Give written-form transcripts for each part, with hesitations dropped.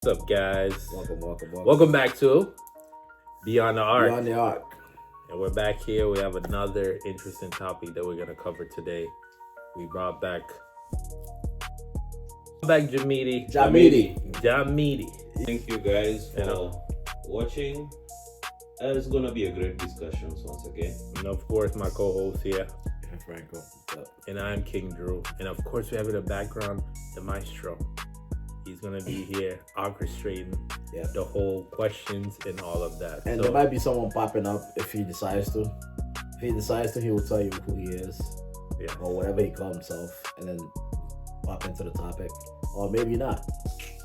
What's up, guys? Welcome. Welcome back to Beyond the Arc. Beyond the Arc. And we're back here. We have another interesting topic that we're going to cover today. We brought back Jamidi. Thank you guys for watching. It's gonna be a great discussion once again. And of course, my co-host here. And Franco. What's up? And I'm King Drew. And of course, we have in the background the maestro. He's gonna be here orchestrating the whole questions and all of that. And there might be someone popping up if he decides to. If he decides to, he will tell you who he is. Yeah. Or whatever he calls himself, and then pop into the topic. Or maybe not.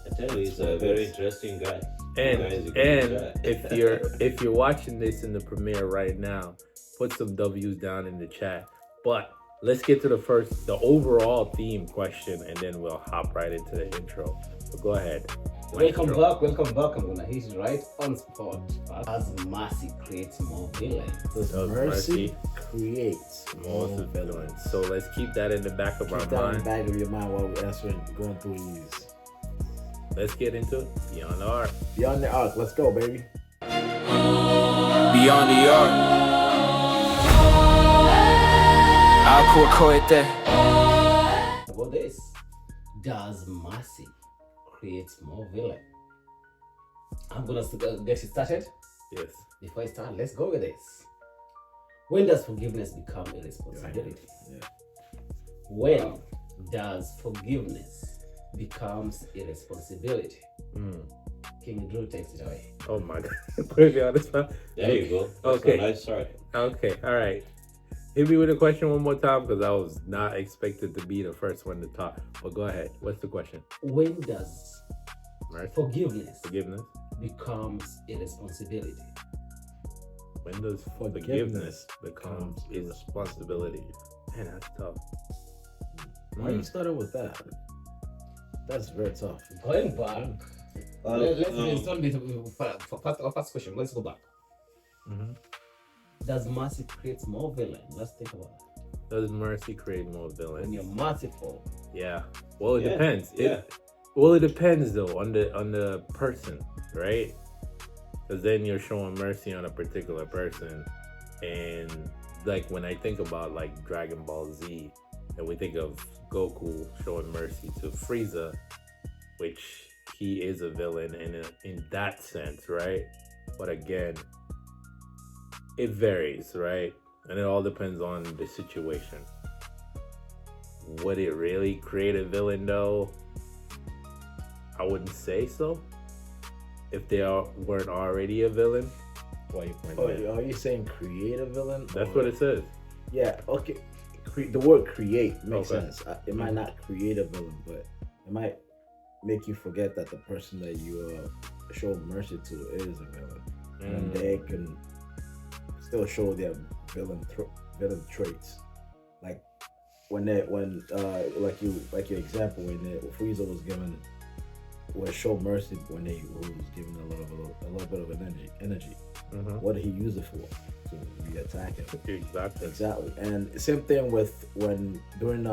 I tell you, he's a very interesting guy. And if you're watching this in the premiere right now, put some W's down in the chat. But let's get to the overall theme question, and then we'll hop right into the intro. So go ahead. Welcome back. I'm gonna hit it right on spot. As mercy creates more villains. Does mercy creates more villains? So let's keep that in the back of our mind. Keep that in the back of your mind while we're answering, going through these. Let's get into it. Beyond the Arc. Beyond the Arc. Let's go, baby. Beyond the Arc. About this, does mercy create more villain? I'm gonna get it started. Yes. Before I start, let's go with this. When does forgiveness become irresponsibility? Yeah. When does forgiveness becomes irresponsibility? King Drew takes it away. Oh my God. Put me on the spot. There you go. That's Okay. a nice start. Okay. All right. Hit me with a question one more time, because I was not expected to be the first one to talk. But go ahead. What's the question? When does Mercy? forgiveness Forgiveness? becomes irresponsibility? When does forgiveness becomes irresponsibility? Man, that's tough. Why you started with that? That's very tough. Going back, let's don't be for first question. Let's go back. Does mercy create more villain? Let's think about it. Does mercy create more villains? When you're merciful, Yeah. Well, it depends. Yeah. It depends though on the person, right? Because then you're showing mercy on a particular person, and like when I think about like DragonBallZ, and we think of Goku showing mercy to Frieza, which he is a villain in that sense, right? But again, it varies, right? And it all depends on the situation. Would it really create a villain though? I wouldn't say so. If they weren't already a villain. Why you pointing that? Are you saying create a villain? That's what it says. Yeah, okay. The word create makes Okay. sense. It might not create a villain, but it might make you forget that the person that you show mercy to is a villain. And they can still show their villain traits. Like when like your example, when Frieza was show mercy when he was given a little bit of energy. What did he use it for? To re-attack him. Exactly. And same thing with when during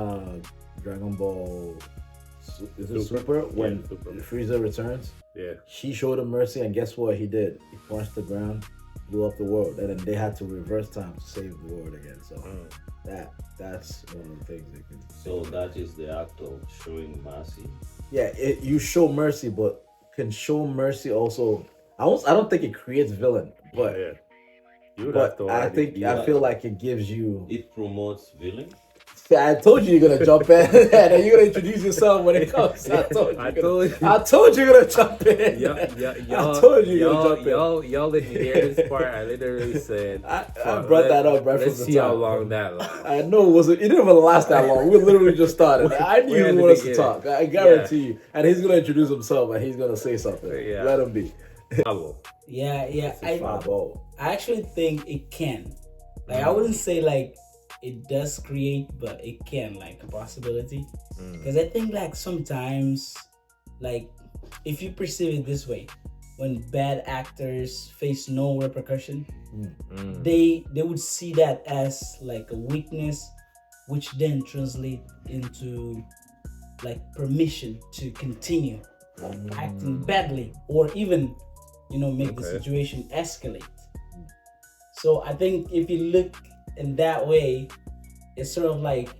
Dragon Ball Super, when Super. Frieza returns, Yeah. she showed him mercy, and guess what he did? He punched the ground, blew up the world, and then they had to reverse time to save the world again. So that's one of the things they can. So that is the act of showing mercy. Yeah, you show mercy, but can show mercy also. I don't think it creates villain, but yeah. You would have but to I already- think I feel like it gives you. It promotes villain. I told you you're gonna jump in, and then you're gonna introduce yourself when it comes. I told you you're gonna jump in. Y'all, I told you you're gonna jump in. y'all didn't hear this part. I literally said I brought that up right from let's the see top. how long that lasts. I know it didn't even last that long. We literally just started. I knew We're he in the wanted us to beginning. talk. I guarantee you. And he's gonna introduce himself and he's gonna say something. Yeah. Let him be. Follow. Yeah. I actually think it can. Like I wouldn't say like it does create, but it can, like a possibility. Because I think like sometimes, like if you perceive it this way, when bad actors face no repercussion, they would see that as like a weakness, which then translate into like permission to continue acting badly, or even, make the Okay. situation escalate. So I think if you look in that way, it's sort of like,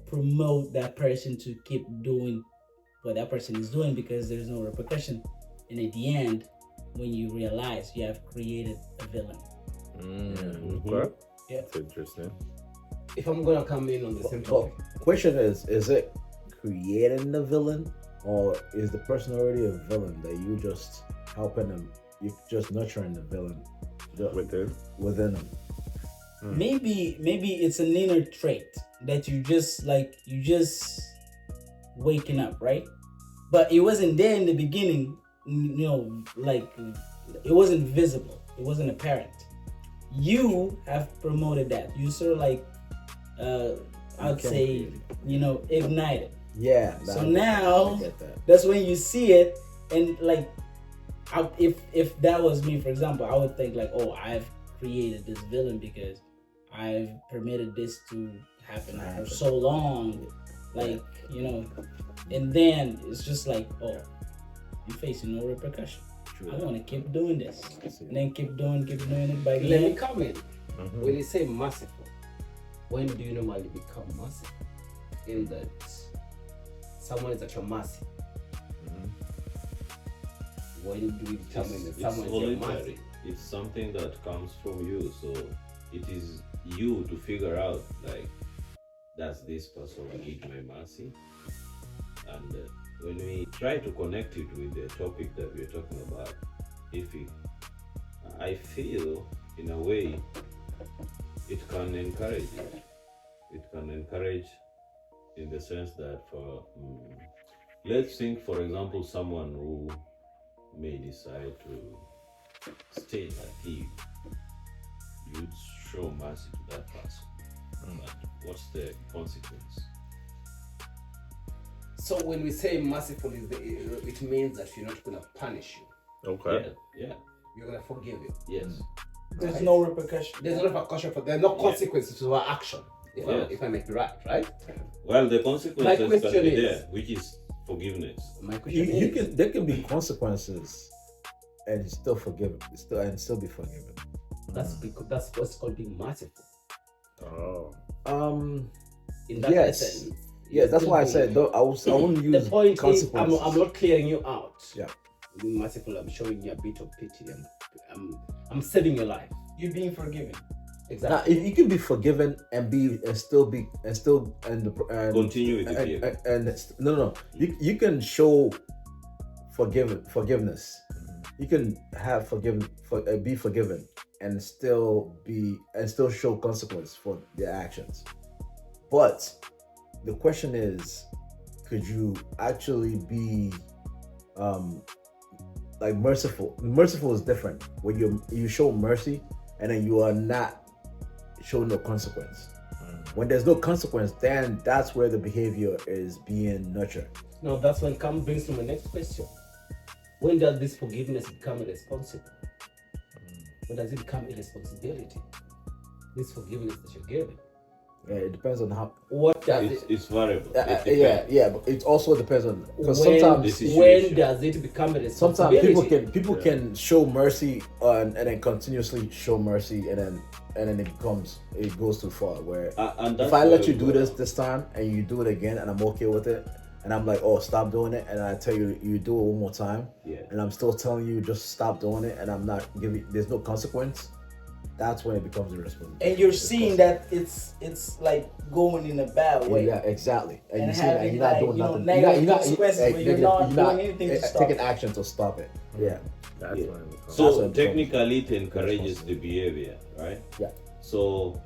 promote that person to keep doing what that person is doing, because there's no repercussion. And at the end, when you realize you have created a villain. Okay. Yeah. That's interesting. If I'm gonna come in on the same Well, topic, question is it creating the villain, or is the person already a villain that you just helping them, you just nurturing the villain within them? Maybe it's an inner trait that you just waking up, right? But it wasn't there in the beginning, it wasn't visible, it wasn't apparent. You have promoted that. You sort of I'd say, ignited. Yeah. So now I get that. that's when you see it, and if that was me, for example, I would think like, oh, I've created this villain because I've permitted this to happen for so long, and then it's just like, oh, you're facing no repercussion. I want to keep doing this, and then keep doing it by the let me end. come in. When you say merciful, when do you normally become merciful? In that someone is at your mercy. When do we determine that It's someone is at your mercy? voluntary. It's something that comes from you, so it is you to figure out, like, does this person need my mercy? And when we try to connect it with the topic that we're talking about, I feel in a way it can encourage it. It can encourage in the sense that let's think, for example, someone who may decide to stay a thief. You'd show mercy to that person. But what's the consequence? So when we say merciful, it means that you're not gonna punish you. Okay. Yeah. You're gonna forgive you. Yes. There's no repercussion. There's no repercussion for. There are no consequences to our action. If I make it right? Well, the consequences can question be is- there, which is forgiveness. My question There can be consequences and still be forgiven. that's what's called being merciful. Oh. In that Yes. essence, Yeah, that's why I said I wouldn't use the point is, consequences. I'm not clearing you out. Yeah. Being merciful, I'm showing you a bit of pity. I'm saving your life. You're being forgiven. Now, Exactly. if you can be forgiven and still Continue with the behavior. no. You can show forgiveness. You can have be forgiven and still show consequence for their actions. But the question is, could you actually be merciful? Merciful is different. When you show mercy and then you are not show no consequence. When there's no consequence, then that's where the behavior is being nurtured. Now that's when brings to my next question. When does this forgiveness become irresponsible? When does it become irresponsibility? This forgiveness that you're giving. Yeah, it depends on how. What does It's variable. It depends. Yeah, but it also depends on, because when sometimes does it become a sometimes responsibility? people can show mercy and then continuously show mercy and then it goes too far. Where And that's if I let where you we do go. this time and you do it again and I'm okay with it, and I'm like, oh, stop doing it, and I tell you you do it one more time, and I'm still telling you just stop doing it, and I'm not giving, there's no consequence. That's when it becomes irresponsible. And you're seeing that it's like going in a bad way. Yeah, exactly. And you see that having, you're not like, doing nothing. negative consequences when you're not doing anything to stop taking it. action to stop it. Yeah. That's Yeah. when it becomes. So That's when it technically it encourages the behavior, right? Yeah. So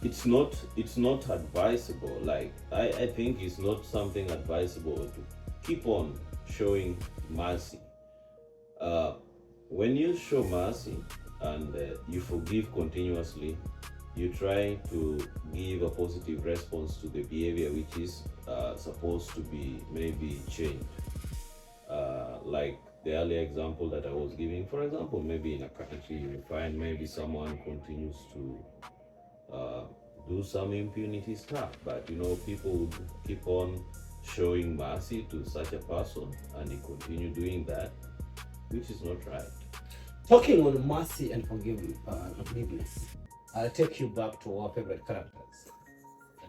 it's not advisable. Like I think it's not something advisable to keep on showing mercy. When you show mercy and you forgive continuously, you try to give a positive response to the behavior which is supposed to be maybe changed. Like the earlier example that I was giving, for example, maybe in a country you find maybe someone continues to do some impunity stuff, but people would keep on showing mercy to such a person, and he continue doing that, which is not right. Talking on mercy and forgiveness, I'll take you back to our favorite characters.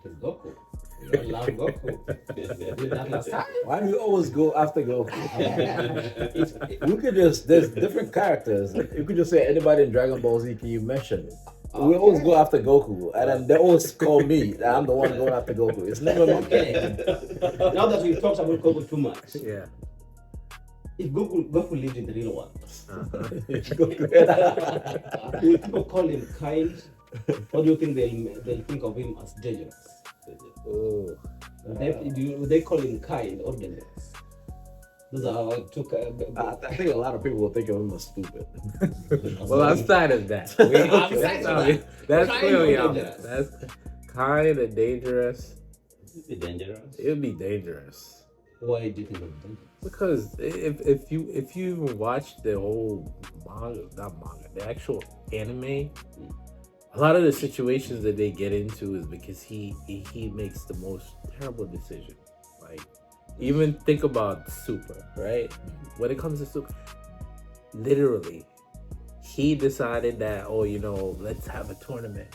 That is Goku. You all love Goku. Did that last time? Why do you always go after Goku? You could just, there's different characters. You could just say anybody in Dragon Ball Z, can you mention it? We always go after Goku, and then they always call me that I'm the one going after Goku. It's never me. Okay. Now that we've talked about Goku too much, Yeah. if Goku lived in the real world, Uh-huh. will people call him kind, or do you think they'll think of him as dangerous? Oh. Would they call him kind or dangerous? Those are our two. I think a lot of people will think of him as stupid. Well, outside of that, that's Kind clearly or out. dangerous? That's kind of dangerous. Is it dangerous? It would be dangerous Why do you think it's dangerous? because if you even watch the whole the actual anime, a lot of the situations that they get into is because he makes the most terrible decision. Like, even think about Super, right? When it comes to Super, literally, he decided that, let's have a tournament.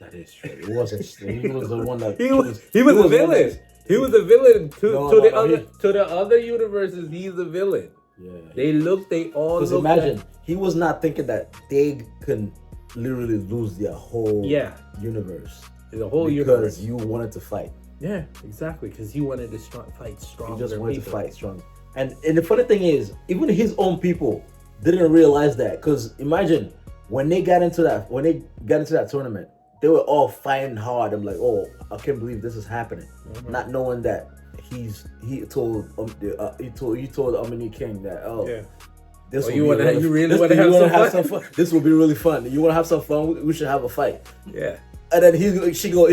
That is true. It wasn't. He was the one that He was a villain. He was a villain to the other universes. He's a villain. Yeah. They all Because look imagine, he was not thinking that they can literally lose their whole universe. the whole because universe. you wanted to fight. Yeah, exactly. Because he wanted to fight strong. He just wanted to fight strong. And the funny thing is, even his own people didn't realize that. Because imagine when they got into that tournament, they were all fighting hard. I'm like, oh, I can't believe this is happening, not knowing that he told Omni King that this you really want to have some fun? This will be really fun. You want to have some fun? We should have a fight. Yeah. And then he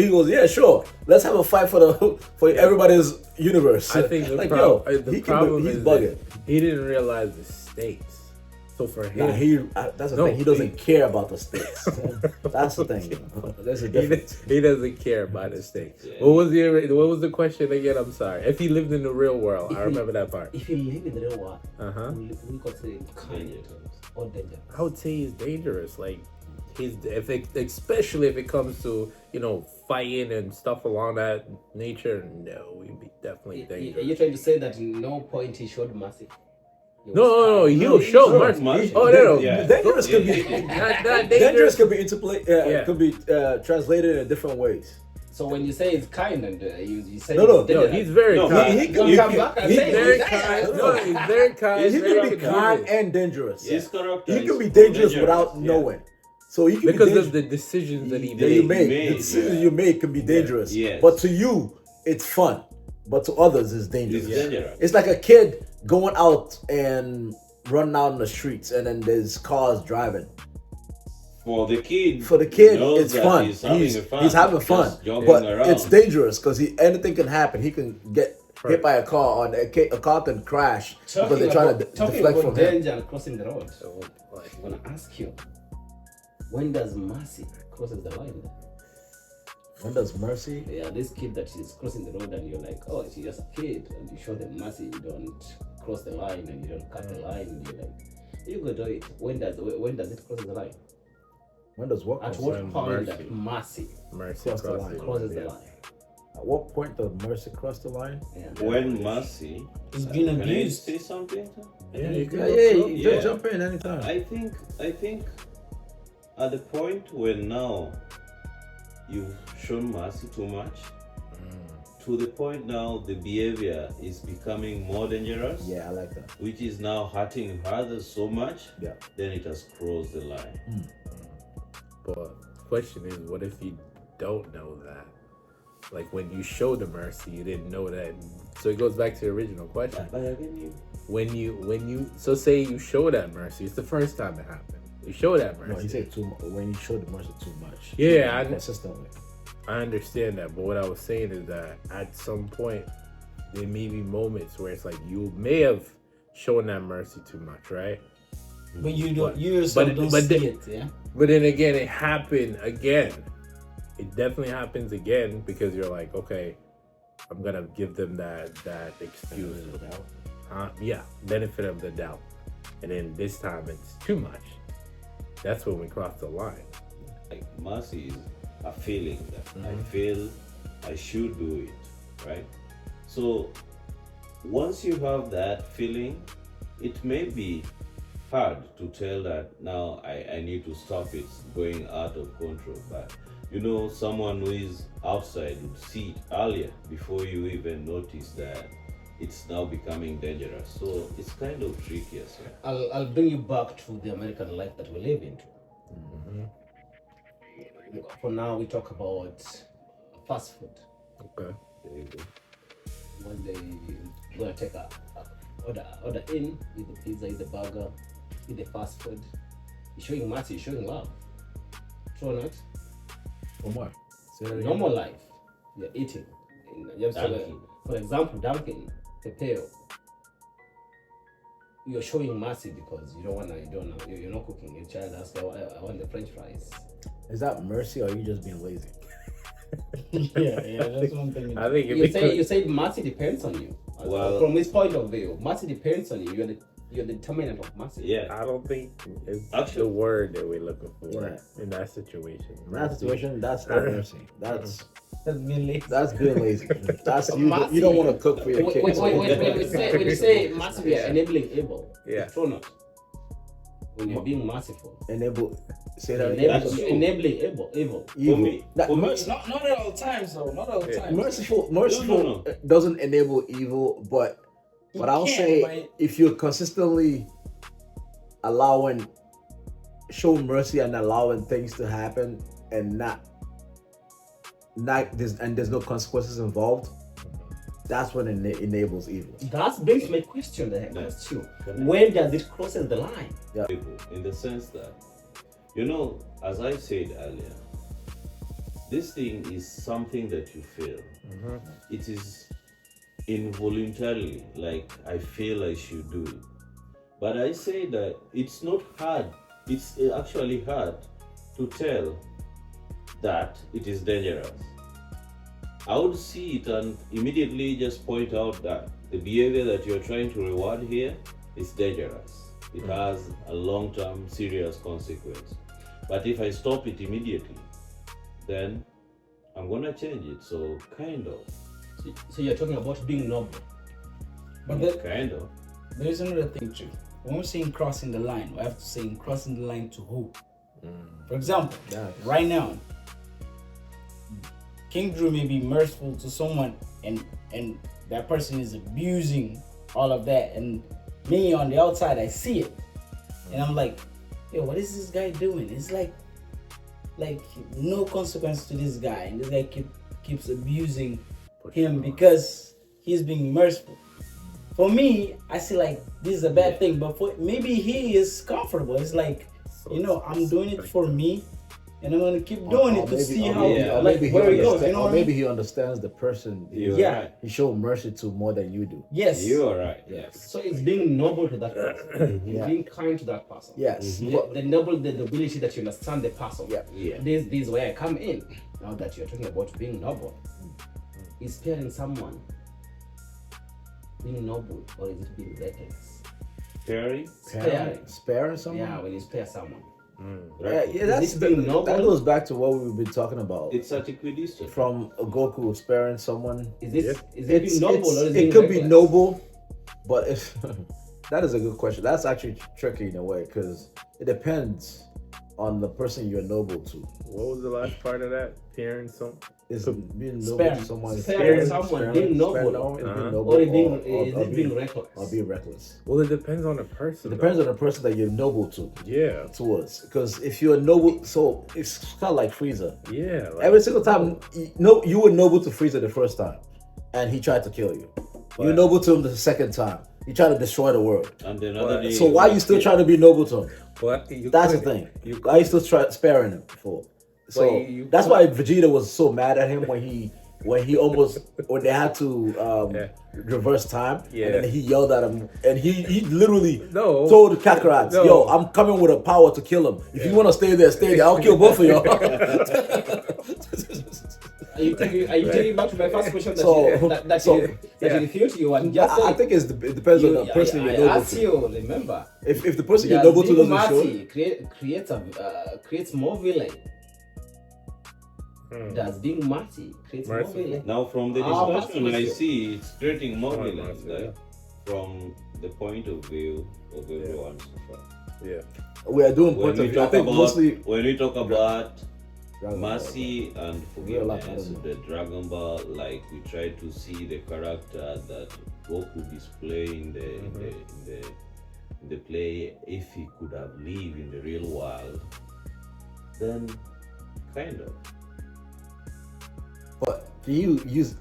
goes, yeah, sure. Let's have a fight for everybody's universe. I think the problem he's is bugging. he didn't realize the stakes. So for him, that's the thing. He doesn't care about the stakes. That's the thing. There's a difference. He doesn't care about the stakes. Yeah. What was the question again? I'm sorry. If he lived in the real world, I remember that part. If you live in the real world, we consider him kind Dangerous. or dangerous. I would say he's dangerous. Like especially if it comes to fighting and stuff along that nature. No, he'd be definitely dangerous. You're trying to say that in no point he showed mercy? No, he'll show mercy. Oh no, Yeah. Dangerous could be not dangerous could be could be translated in different ways. So when you say it's kind and you say No, he's very kind. He Don't come back and He's say very it's kind. No, he's very kind. He very can be kind convenient. and dangerous. His character He can is be dangerous dangerous, without yeah. knowing. So he can because be of the decisions that he that you made. make. The decisions you make can be dangerous. Yes. But to you, it's fun. But to others, it's dangerous. It's dangerous. It's like a kid going out and running out in the streets, and then there's cars driving. For the kid, It's that fun. He's having fun, just jogging but around. it's dangerous because anything can happen. He can get hit by a car, or a car can crash because they're trying to talking deflect about from him. danger and crossing the road. I'm gonna ask you, when does mercy crosses the line? When does mercy? Yeah, this kid that is crossing the road and you're like, oh, she's just a kid, and you show them mercy, you don't cross the line and you don't cut the line, and you're like, you go do it. When does it cross the line? When does what? At cross what the line? point mercy. that mercy Cross the line. crosses the yeah. line? At what point does mercy cross the line? Yeah. When mercy It's been can I abused. say something? Yeah, you can You Yeah. jump in anytime. I think at the point when now you've shown mercy too much, to the point now the behavior is becoming more dangerous, Yeah, I like that. which is now hurting others so much, Yeah. then it has crossed the line. But the question is, what if you don't know that? Like when you show the mercy, you didn't know that. So it goes back to the original question. But again, When you so say you show that mercy, it's the first time it happened. You show that mercy. No, he said too much. When you show the mercy too much. Yeah, consistently. I understand that, but what I was saying is that at some point there may be moments where it's like you may have shown that mercy too much, right? But you don't. You yourself don't see it. Yeah. But then again, it happened again. It definitely happens again because you're like, okay, I'm gonna give them that excuse. Benefit of the doubt. Yeah, benefit of the doubt. And then this time it's too much. That's when we cross the line. Like mercy is a feeling that I feel I should do it, right? So once you have that feeling, it may be hard to tell that now I need to stop it going out of control. But someone who is outside would see it earlier before you even notice that it's now becoming dangerous. So it's kind of tricky as well. I'll bring you back to the American life that we live into. For now, we talk about fast food. Okay. There you go. When they gonna take a order in, eat the pizza, eat the burger, eat the fast food. You're showing mercy, you're showing love. True or not? From what? Normal life, you're eating. Dunkin'. For example, Dunkin', Pepeo. You're showing mercy because you're not cooking. Your child asks, I want the French fries. Is that mercy or are you just being lazy? yeah, that's one thing. I think You say mercy depends on you. Well, from this point of view, mercy depends on you. You're the determinant of mercy. Yeah. I don't think it's Actually- the word that we're looking for Yeah. in that situation. In that situation, that's not mercy. That's being lazy. that's being lazy. That's you don't want to cook for your Wait, kids. when you say mercy, we are enabling evil. Yeah. True or not? When you're being merciful. Enable. Say that again. That's true. Enabling evil. Evil. me- That for me- mercy- Not at all times though. Not at all times. merciful No. doesn't enable evil, but I'll can, say but- if you're consistently showing mercy and allowing things to happen and there's no consequences involved, that's when it enables evil. That brings my question that I asked you. Can I- When does it cross the line? People, in the sense that, as I said earlier, this thing is something that you feel. It is involuntarily, like I feel I should do it. But I say that it's not hard, it's actually hard to tell that it is dangerous. I would see it and immediately just point out that the behavior that you're trying to reward here is dangerous. It has a long-term serious consequence. But if I stop it immediately, then I'm gonna change it. So kind of. So you're talking about being noble. But Kind of. there's another thing too. When we're saying crossing the line, we have to say crossing the line to who? For example, right now, King Drew may be merciful to someone and that person is abusing all of that, and me on the outside I see it and I'm like, yo, what is this guy doing? It's like no consequence to this guy, and this guy keeps abusing him because he's being merciful. For me, I see like this is a bad thing, but for maybe he is comfortable. It's like, I'm doing it for me, and I'm gonna keep doing it to see how where it goes. Maybe he understands the person. Right. He showed mercy to more than you do. Yes. You are right. Yes. So it's being noble to that person. Yeah. Being kind to that person. Yes. The nobility that you understand the person. Yeah. Yeah. This is where I come in. Now that you're talking about being noble, is sparing someone being noble, or is it being reckless? Sparing? Sparing someone. Yeah, when you spare someone. That's being noble? that goes back to what we've been talking about. It's such equidistant. From Goku sparing someone. Is it being noble, or is it could be noble, but if that is a good question. That's actually tricky in a way because it depends on the person you're noble to. What was the last part of that? Sparing some? Is being noble Sparing. to someone. Sparing someone, being noble. Is being Uh-huh. noble, Or is it being reckless? or being reckless. Well, it depends on the person. It depends on the person that you're noble to. Yeah. Towards, because if you're noble, so it's kind of like Frieza. Yeah. Like, Every single time, you were noble to Frieza the first time, and he tried to kill you. You were noble to him the second time. He tried to destroy the world. And then other day, So why are you still trying to be noble to him? but That's the thing. Why are you still sparing him for? So you that's why Vegeta was so mad at him when they had to reverse time, and then he yelled at him, and he literally told Kakarot, "Yo, I'm coming with a power to kill him. If you want to stay there, stay there. I'll kill both of y'all." Are you taking back to my first question that So- you refute? You are just I think it depends on the person you're noble asked to. you, remember? If the person you're noble to doesn't show, creates more villain. Hmm. Does being mercy creates more Mercy. villain? Now, from the Ah, discussion, I mercy. see it's creating more Oh, villains, mercy, like, from the point of view of everyone so far. Yeah. we are doing When points of we view. I talk think about mostly when we talk about Dragon Ball. mercy and Real life, I forgiveness, don't know. the Dragon Ball, like we try to see the character that Goku display in the play. If he could have lived in the real world, then kind of. But can you use?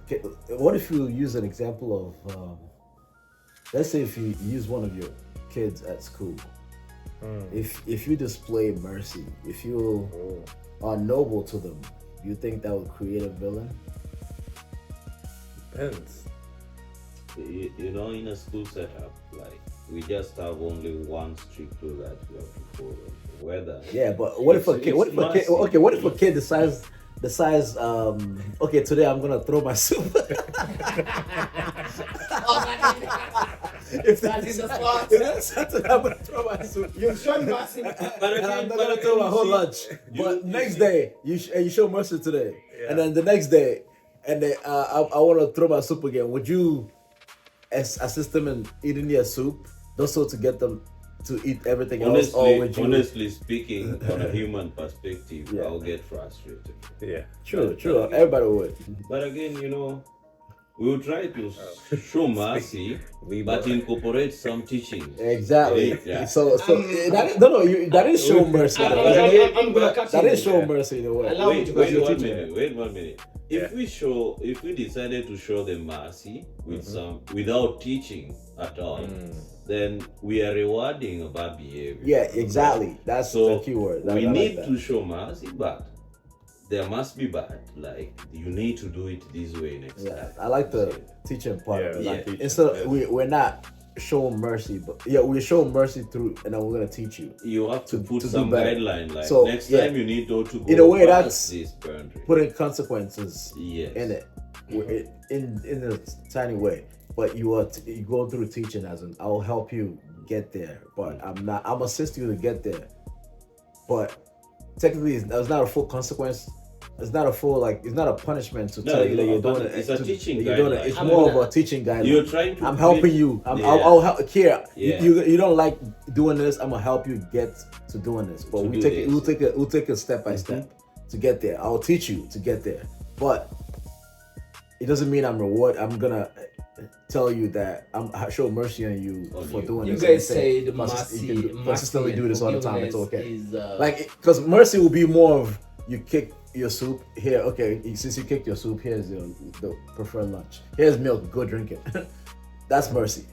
What if you use an example of? Let's say if you use one of your kids at school. If you display mercy, if you are noble to them, do you think that would create a villain? Depends. You know, in a school setup, like we just have only one strict rule that we have to follow. Whether But what if a kid? What if a kid? mercy. Okay, what if a kid decides? Okay, today I'm gonna throw my soup. If That is the spot. Saturday I'm gonna throw my soup. You've shown mercy. And I'm not gonna throw my whole lunch. But next day, you show mercy today, Yeah. and then the next day, and then I want to throw my soup again. Would you assist them in eating their soup, also to get them to eat everything else, or would you? Honestly speaking, on a human perspective, Yeah. I'll get frustrated. Yeah. True. Everybody would. But again, you know, we will try to show mercy, but incorporate some teachings. Exactly. Yeah. So that is show mercy. I'm gonna cut That you. is show mercy in a way. Allow me to Wait continue. 1 minute. Wait 1 minute. If we decided to show them mercy with without teaching at all, then we are rewarding a bad behavior. Yeah, exactly. That's So the key word. we I need like to show mercy, but there must be bad. Like you need to do it this way next Yeah, time. I like the teaching part of it. Yeah, Like, teaching, instead of, yeah. we're not showing mercy, but we're showing mercy through, and then we're gonna teach you. You have to put to do some better. guideline. Like So, next yeah. time you need to go In a way, past that's this boundary. putting consequences Yes. in it, in a tiny way. But you go through teaching as an I'll help you get there, but I'm assist you to get there. But technically, that's not a full consequence. It's not a full it's not a punishment to No, tell you it's that not you're a doing punishment. it. It's a to- teaching that you're doing it. guideline. It's I'm more gonna- of a teaching guideline. You're trying to. I'm helping bring- you. Yeah. I'll help. Here, Yeah. you don't like doing this. I'm gonna help you get to doing this. But To we do take it. this. We'll take it step by step to get there. I'll teach you to get there. But it doesn't mean I'm gonna tell you that I show mercy on you On for you. doing You this. guys and say the consist- you mercy, can consistently do this all the time. It's okay. Is, Because mercy will be more of you kick your soup here. Okay, since you kicked your soup, here's the preferred lunch. Here's milk. Go drink it. That's mercy.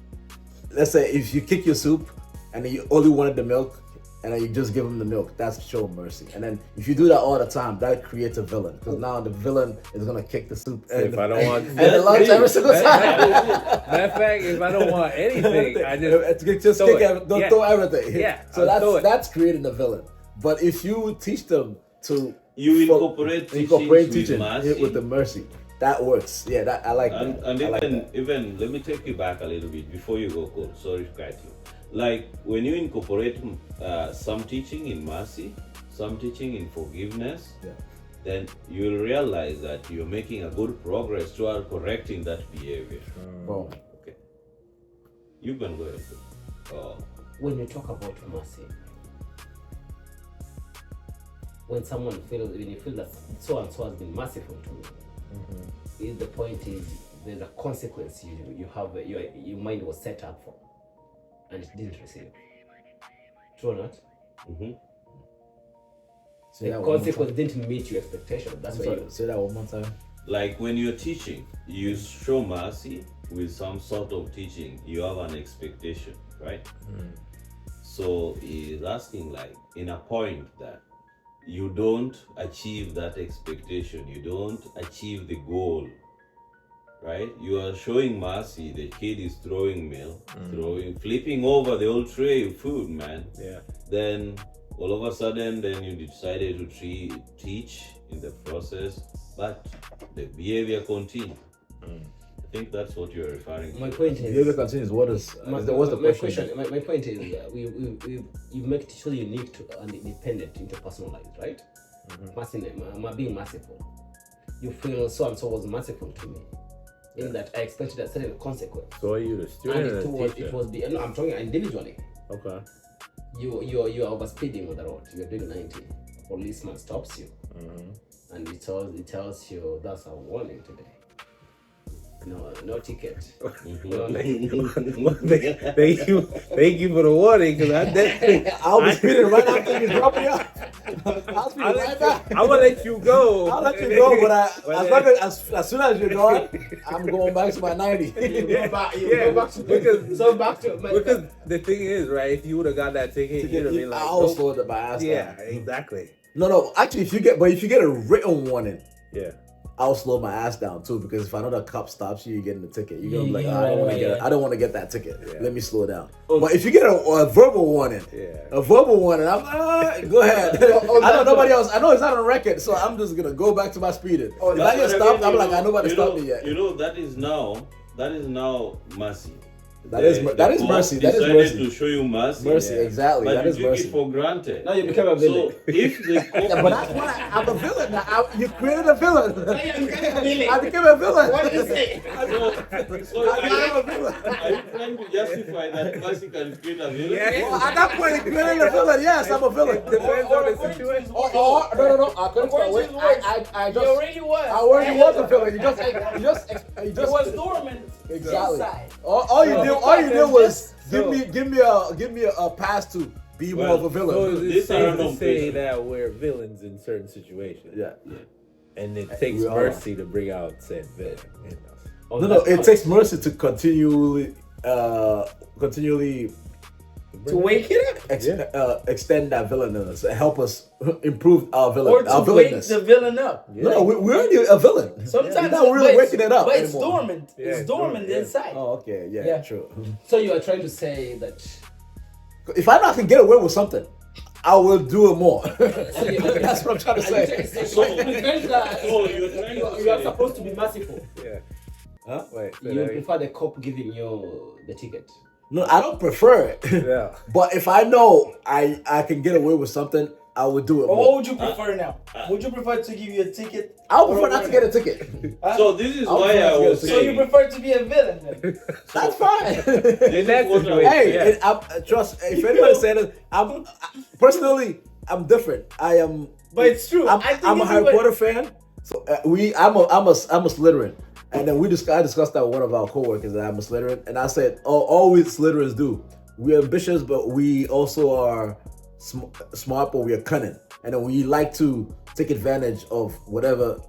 Let's say if you kick your soup and then you only wanted the milk, and then you just give them the milk, that's show mercy. And then if you do that all the time, that creates a villain. Because now the villain is gonna kick the soup and If I don't want and the lunch every single time. Matter of fact, if I don't want anything, I just just throw kick it. don't Yeah. throw everything. Yeah, So I'll throw it. that's creating a villain. But if you teach them to You incorporate incorporate teachings teaching with mercy. with the mercy, that works. Yeah, that I like And, that. and I like even that. even let me take you back a little bit before you go, Cole. Sorry to cut you. Like when you incorporate some teaching in mercy, some teaching in forgiveness, Yeah. then you will realize that you're making a good progress toward correcting that behavior. Boom. Okay. You can go ahead. When you talk about mercy, when you feel that so and so has been merciful to me, the point is there's a consequence you have your mind was set up for, and it didn't receive. True or not? Mm-hmm. Say The that one more consequence didn't meet your expectation. That's why time. you. Say that one more time. Like when you're teaching, you show mercy with some sort of teaching. You have an expectation, right? So he's asking, like, in a point that you don't achieve that expectation, you don't achieve the goal, right? You are showing mercy. The kid is throwing milk, flipping over the whole tray of food, man. yeah. Then all of a sudden, then you decided to teach in the process. but the behavior continues. I think that's what you're referring to. My point is. Behavior continues. What's the question? My point is, you make it so unique and independent, interpersonalized, right? Being merciful. You feel so and so was merciful to me, in that I expected a certain consequence. So are you the student or the teacher? It was no, I'm talking individually. Okay. You are overspeeding on the road. You're doing 90. Policeman stops you, and it tells you that's a warning today. No ticket. Thank you for the warning, because I definitely I'll be speeding right after you drop me off. I'll speed right back. I'm gonna let you go. I'll let you go, but as soon as you're gone, I'm going back to my 90. Because the thing is, right, if you would have got that ticket, you'd have been like, I'll slow my ass down. Yeah, exactly. No. Actually, if you get a written warning, Yeah. I'll slow my ass down too, because if I know the cop stops you, you're getting the ticket. You're gonna be like, Yeah, I don't want to get that ticket. Yeah. Let me slow down. But if you get a verbal warning, I'm like, go ahead. I know nobody else. I know it's not on record, so I'm just gonna go back to my speeding. If I get stopped, I'm like, I nobody stopped me yet. That is now mercy. That is mercy. That is mercy. To show you mercy. Mercy, exactly. But That is you took mercy. it for granted. Now you become a villain. So if the cop, But that's why I'm a villain. You created a villain. I became a villain. What is it? so I became a villain. are you trying to justify that mercy can create a villain? Yeah. Well, at that point, you created a villain. Yes, I'm a villain. Depends on the situation. No. I You already was. I already was a villain. You just It was dormant. Exactly. Inside. All you did was give me a pass to be more of a So villain. is it This safe to random say person. that we're villains in certain situations? Yeah. And it takes We are. mercy to bring out said villain. No. It takes mercy to continually To wake it up. extend that villainous, help us improve our Or our to wake villainous. the villain up. No, we're already a villain. Sometimes You're not really but waking it up But it's anymore. dormant. Yeah, It's it's dormant dormant, yeah. inside. Oh, okay, yeah, Yeah. true. So you are trying to say that. If I know I can get away with something, I will do it more. So That's what I'm trying to say. So you're trying you're trying to you are say- supposed to be merciful. Yeah. Huh? Wait. say You that again. prefer the cop giving you the ticket. No, I don't prefer it. Yeah. But if I know I can get away with something, I would do it Or what more. would you prefer now? Would you prefer to give you a ticket? I would or prefer a not to warning? get a ticket. Huh? So this is I'll why I prefer was to So you saying. prefer to be a villain then? That's fine. In that what I- situation, Hey, yeah. trust. If anybody said it, personally, I'm different. I am. But it's true. I'm, I think I'm a Harry everybody- Potter fan. So I'm a Slytherin, and then I discussed that with one of our coworkers that I'm a Slytherin, and I said, all we Slytherins do, we're ambitious, but we also are smart, but we are cunning, and then we like to take advantage of whatever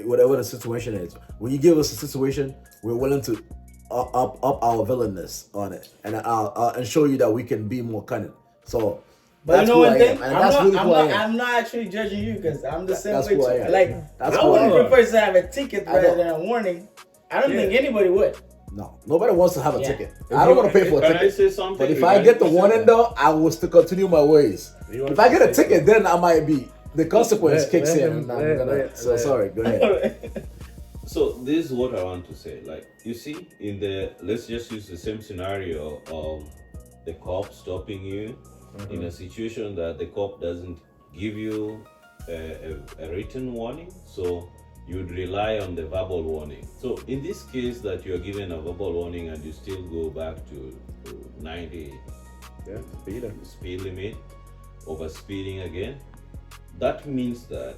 whatever the situation is. When you give us a situation, we're willing to up our villainness on it, and I'll show you that we can be more cunning. So. But That's you know who one I thing? am, and that's really who I am. I'm not actually judging you because I'm the same That's way who I too. am. Like, That's I who I wouldn't am. prefer to have a ticket I rather don't. than a warning. I don't Yeah. think anybody would. No, nobody wants to have a Yeah. ticket. I don't want to pay for a Can I ticket. say something? But if I get the warning though, I will still continue my ways. You want If I get a to say ticket, then I might be the consequence kicks let in. him- And I'm gonna, let- so let- sorry. Go ahead. So this is what I want to say. Like you see, let's just use the same scenario of the cop stopping you in a situation that the cop doesn't give you a written warning, so you'd rely on the verbal warning. So in this case that you're given a verbal warning and you still go back to 90 Yeah, speeder. speed limit, over speeding again, that means that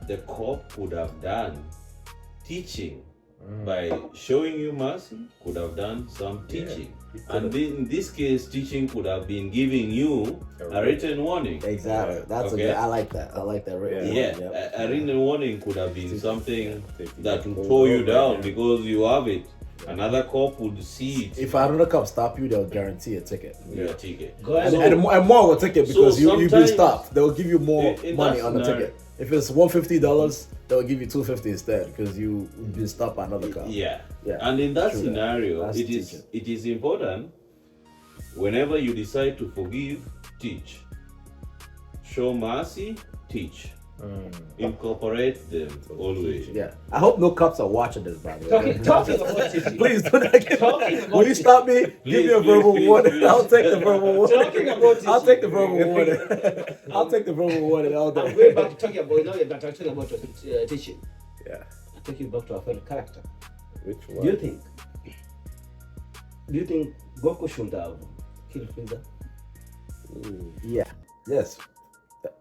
the cop could have done teaching by showing you mercy, could have done some teaching. And in this case, teaching could have been giving you a written warning. Exactly. That's Okay. I like that. I like that. Right. Yeah, Yep. a written warning could have been something Take you that back would over throw you and down over. because you have it. Another cop would see it. If another cop stop you, they'll guarantee a ticket. Your ticket. Go ahead. So- And more of a ticket because So you've been sometimes- stopped. They'll give you more In money that on the scenario- ticket. If it's $150, they'll give you $250 instead because you've been stopped by another cop. Yeah. Yeah, And in that true that. scenario, That's teaching. it is important whenever you decide to forgive, teach. Show mercy, teach. Incorporate them always. Yeah. I hope no cops are watching this, by the way. Talking about tissue. Please do not get Talking about When you stop me, give me a verbal please, warning. please. I'll take the verbal warning. Talking about I'll tissue. take the verbal warning. I'll take the verbal warning all I'm day. going back to talking about, now you're back to talking about tissue. Yeah. I'm taking back to our favorite character. Which one? Do you think Goku should have killed Frieza? Yeah. Yes.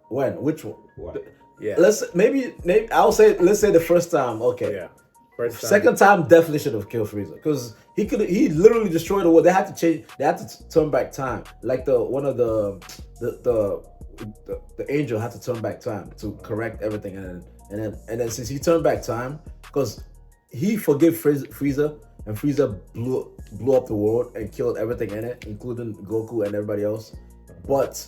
When? Which one? What? Yeah. Maybe let's say the first time. Okay. Yeah. First time. Second time definitely should have killed Frieza because he literally destroyed the world. They had to turn back time. Like the angel had to turn back time to correct everything, and then since he turned back time, because he forgave Frieza, and Frieza blew up the world and killed everything in it, including Goku and everybody else. But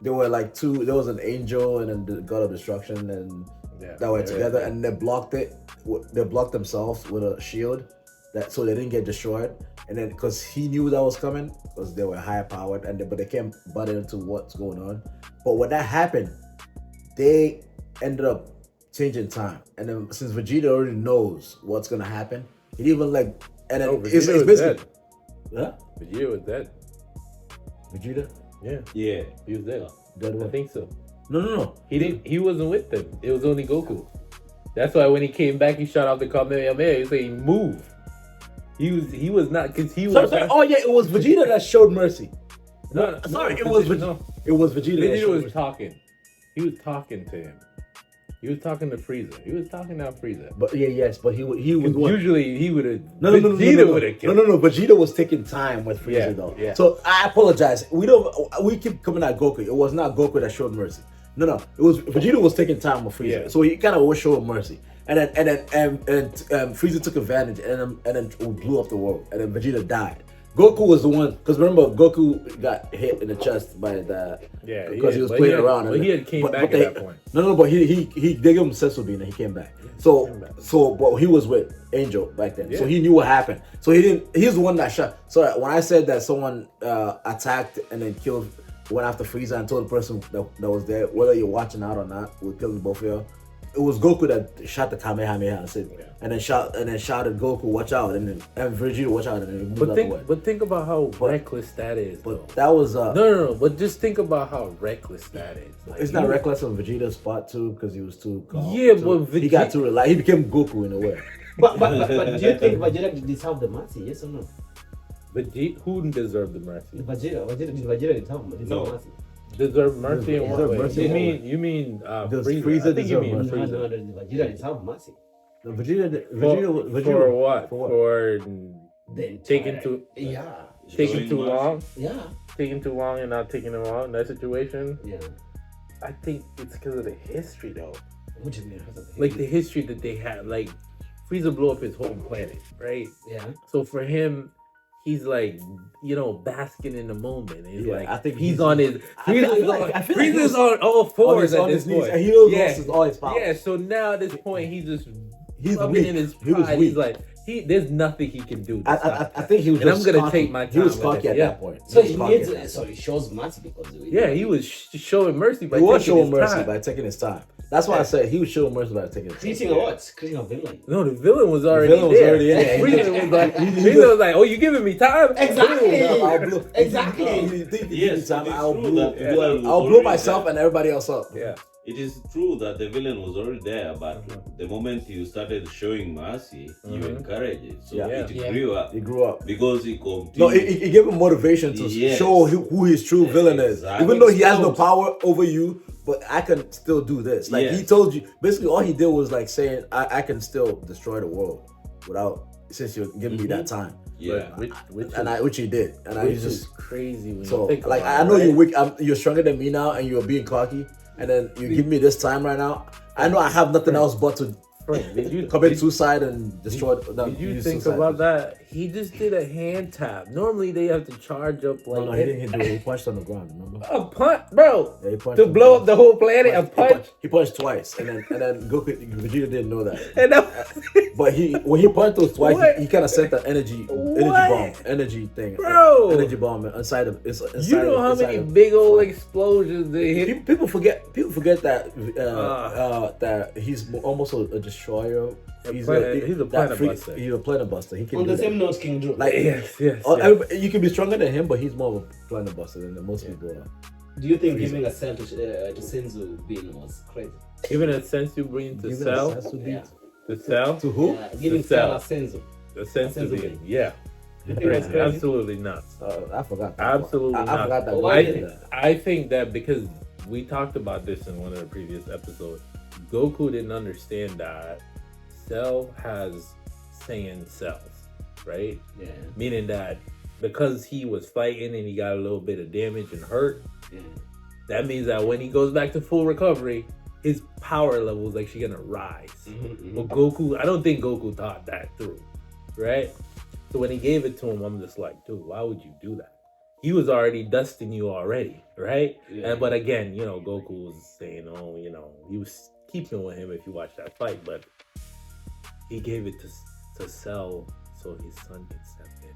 there were like two. There was an angel and then the god of destruction, and that were together, and they blocked it. They blocked themselves with a shield, so they didn't get destroyed. And then because he knew that was coming, because they were higher powered, but they can't butt into what's going on. But when that happened, they ended up changing time. And then since Vegeta already knows what's gonna happen, he didn't even like. And then it's was basically, dead. huh? Vegeta was dead. Vegeta Yeah. He was dead. dead I one. think so. No. He wasn't with them. It was only Goku. That's why when he came back, he shot out the Kamehameha. He said, "Move." He was not because he was. Sorry. Oh yeah, it was Vegeta that showed mercy. No, Sorry, no, it was Vegeta. Vegeta. No. It was Vegeta. that Vegeta showed was mercy. talking. He was talking to him. He was talking to Frieza. He was talking to Frieza. But but he was one. Usually he would have. No. Vegeta would have killed. No. Vegeta was taking time with Frieza Yeah, though. yeah. So I apologize. We keep coming at Goku. It was not Goku that showed mercy. No. It was Vegeta was taking time with Frieza. Yeah. So he kind of was showing mercy. And then Frieza took advantage and then blew up the world. And then Vegeta died. Goku was the one, because remember Goku got hit in the chest by that. Yeah, because he was but playing he had- around. but and he had came back at that point. No, but he they gave him Sensu Bean and he came back. But he was with Angel back then, so Yeah. he knew what happened. So he's the one that shot. So when I said that someone attacked and then went after Frieza and told the person that was there, whether you're watching out or not, we're killing both of you. It was Goku that shot the Kamehameha and said, and then shouted Goku, watch out, and Vegeta, watch out, and then he moved out the way. But think about how reckless that is. But though. that was No. But just think about how reckless that is. Like, it's not reckless on Vegeta's part too, because he was too calm. Yeah, too, but he got too relaxed. He became Goku in a way. But do you think Vegeta deserved the mercy? Yes or no? Who deserved the mercy? Vegeta deserved No. mercy. Deserve mercy in what Deserve way? mercy. You mean Does Frieza? Frieza I think you deserve mean mercy? No, Frieza. Vegeta deserved mercy. No, Vegeta For what? For what? For The taking entire- too Yeah. taking too Showing long, Yeah. taking too long, and not taking them long. That situation. Yeah. I think it's because of the history, though. What do you mean? Like the history that they had. Like Frieza blew up his whole planet, right? Yeah. So for him, he's like, basking in the moment. He's Yeah, like, I think he's on his. I feel like he Frieza's was on all fours at this point. and he knows Yeah. this is all his power. Yeah, so now at this point, he's just He's rubbing weak. in his He was pride. weak. He's like, there's nothing he can do. To stop I think he was and just I'm gonna cocky. take my time. He was with cocky it. at Yeah. that point. So He he was cocky needs. at that So he shows mercy because. Yeah, he was showing mercy by He was taking showing his mercy time. by taking his time. That's why I said he was showing mercy by taking his time. Creating a what? Creating a villain. No, the villain was already villain was there. already in there. Frieza was like, Frieza was like, "Oh, you giving me time?" Exactly. Exactly. Yes, Time, it is I'll true blow, that the villain was I'll blow already myself there. and everybody else up. Yeah. It is true that the villain was already there, but the moment you started showing mercy, you encouraged it. So Yeah. it Yeah. grew up He grew up. because he continued. No, it gave him motivation to Yes. show who his true villain is. Exactly. Even though he has no power over you, but I can still do this. Like he Yes. told you, basically all he did was like saying, I can still destroy the world since you're giving me that time. Yeah. Which he did. And I Which was is just crazy when so you think like about I know it, you're right? weak. You're stronger than me now, and you're being cocky. And then you give me this time right now. I know I have nothing else but to Frank, did you commit suicide and destroy? Did you think about that? He just did a hand tap. Normally they have to charge up like. No, he didn't do it. He punched on the ground. Remember? A punch, bro. Yeah, he punched To on blow the up the whole planet. A He punch. He punched twice, and then Goku Vegeta didn't know that. And that, But when he punched those twice, What? he kind of sent that energy thing, Bro. energy bomb inside of inside. you know how inside many of- big old explosions they hit? People forget that that he's almost a destroyer. He's a planet buster. He's a planet buster. He can On do the that. same note, King Drew. Like Yes. you can be stronger than him, but he's more of a planet buster than most people are. Do you think giving a cell to Senzu Bean was crazy? Even a sense you bring to Given Cell. a sense would be- Yeah. The Cell. To who? Giving Cell. Cell a Senzu. The sense of Sense of being. being. Yeah. Crazy. Absolutely nuts. I forgot. That Absolutely I not. forgot that. Why I, did I think that because we talked about this in one of the previous episodes, Goku didn't understand that Cell has Saiyan cells, right? Yeah. Meaning that because he was fighting and he got a little bit of damage and hurt, Yeah. that means that when he goes back to full recovery, his power level is actually gonna rise. But Goku, I don't think Goku thought that through, right? So when he gave it to him, I'm just like, dude, why would you do that? He was already dusting you already, right? Yeah. But again, Goku was saying, oh, he was keeping with him if you watch that fight, but he gave it to Cell so his son can step in.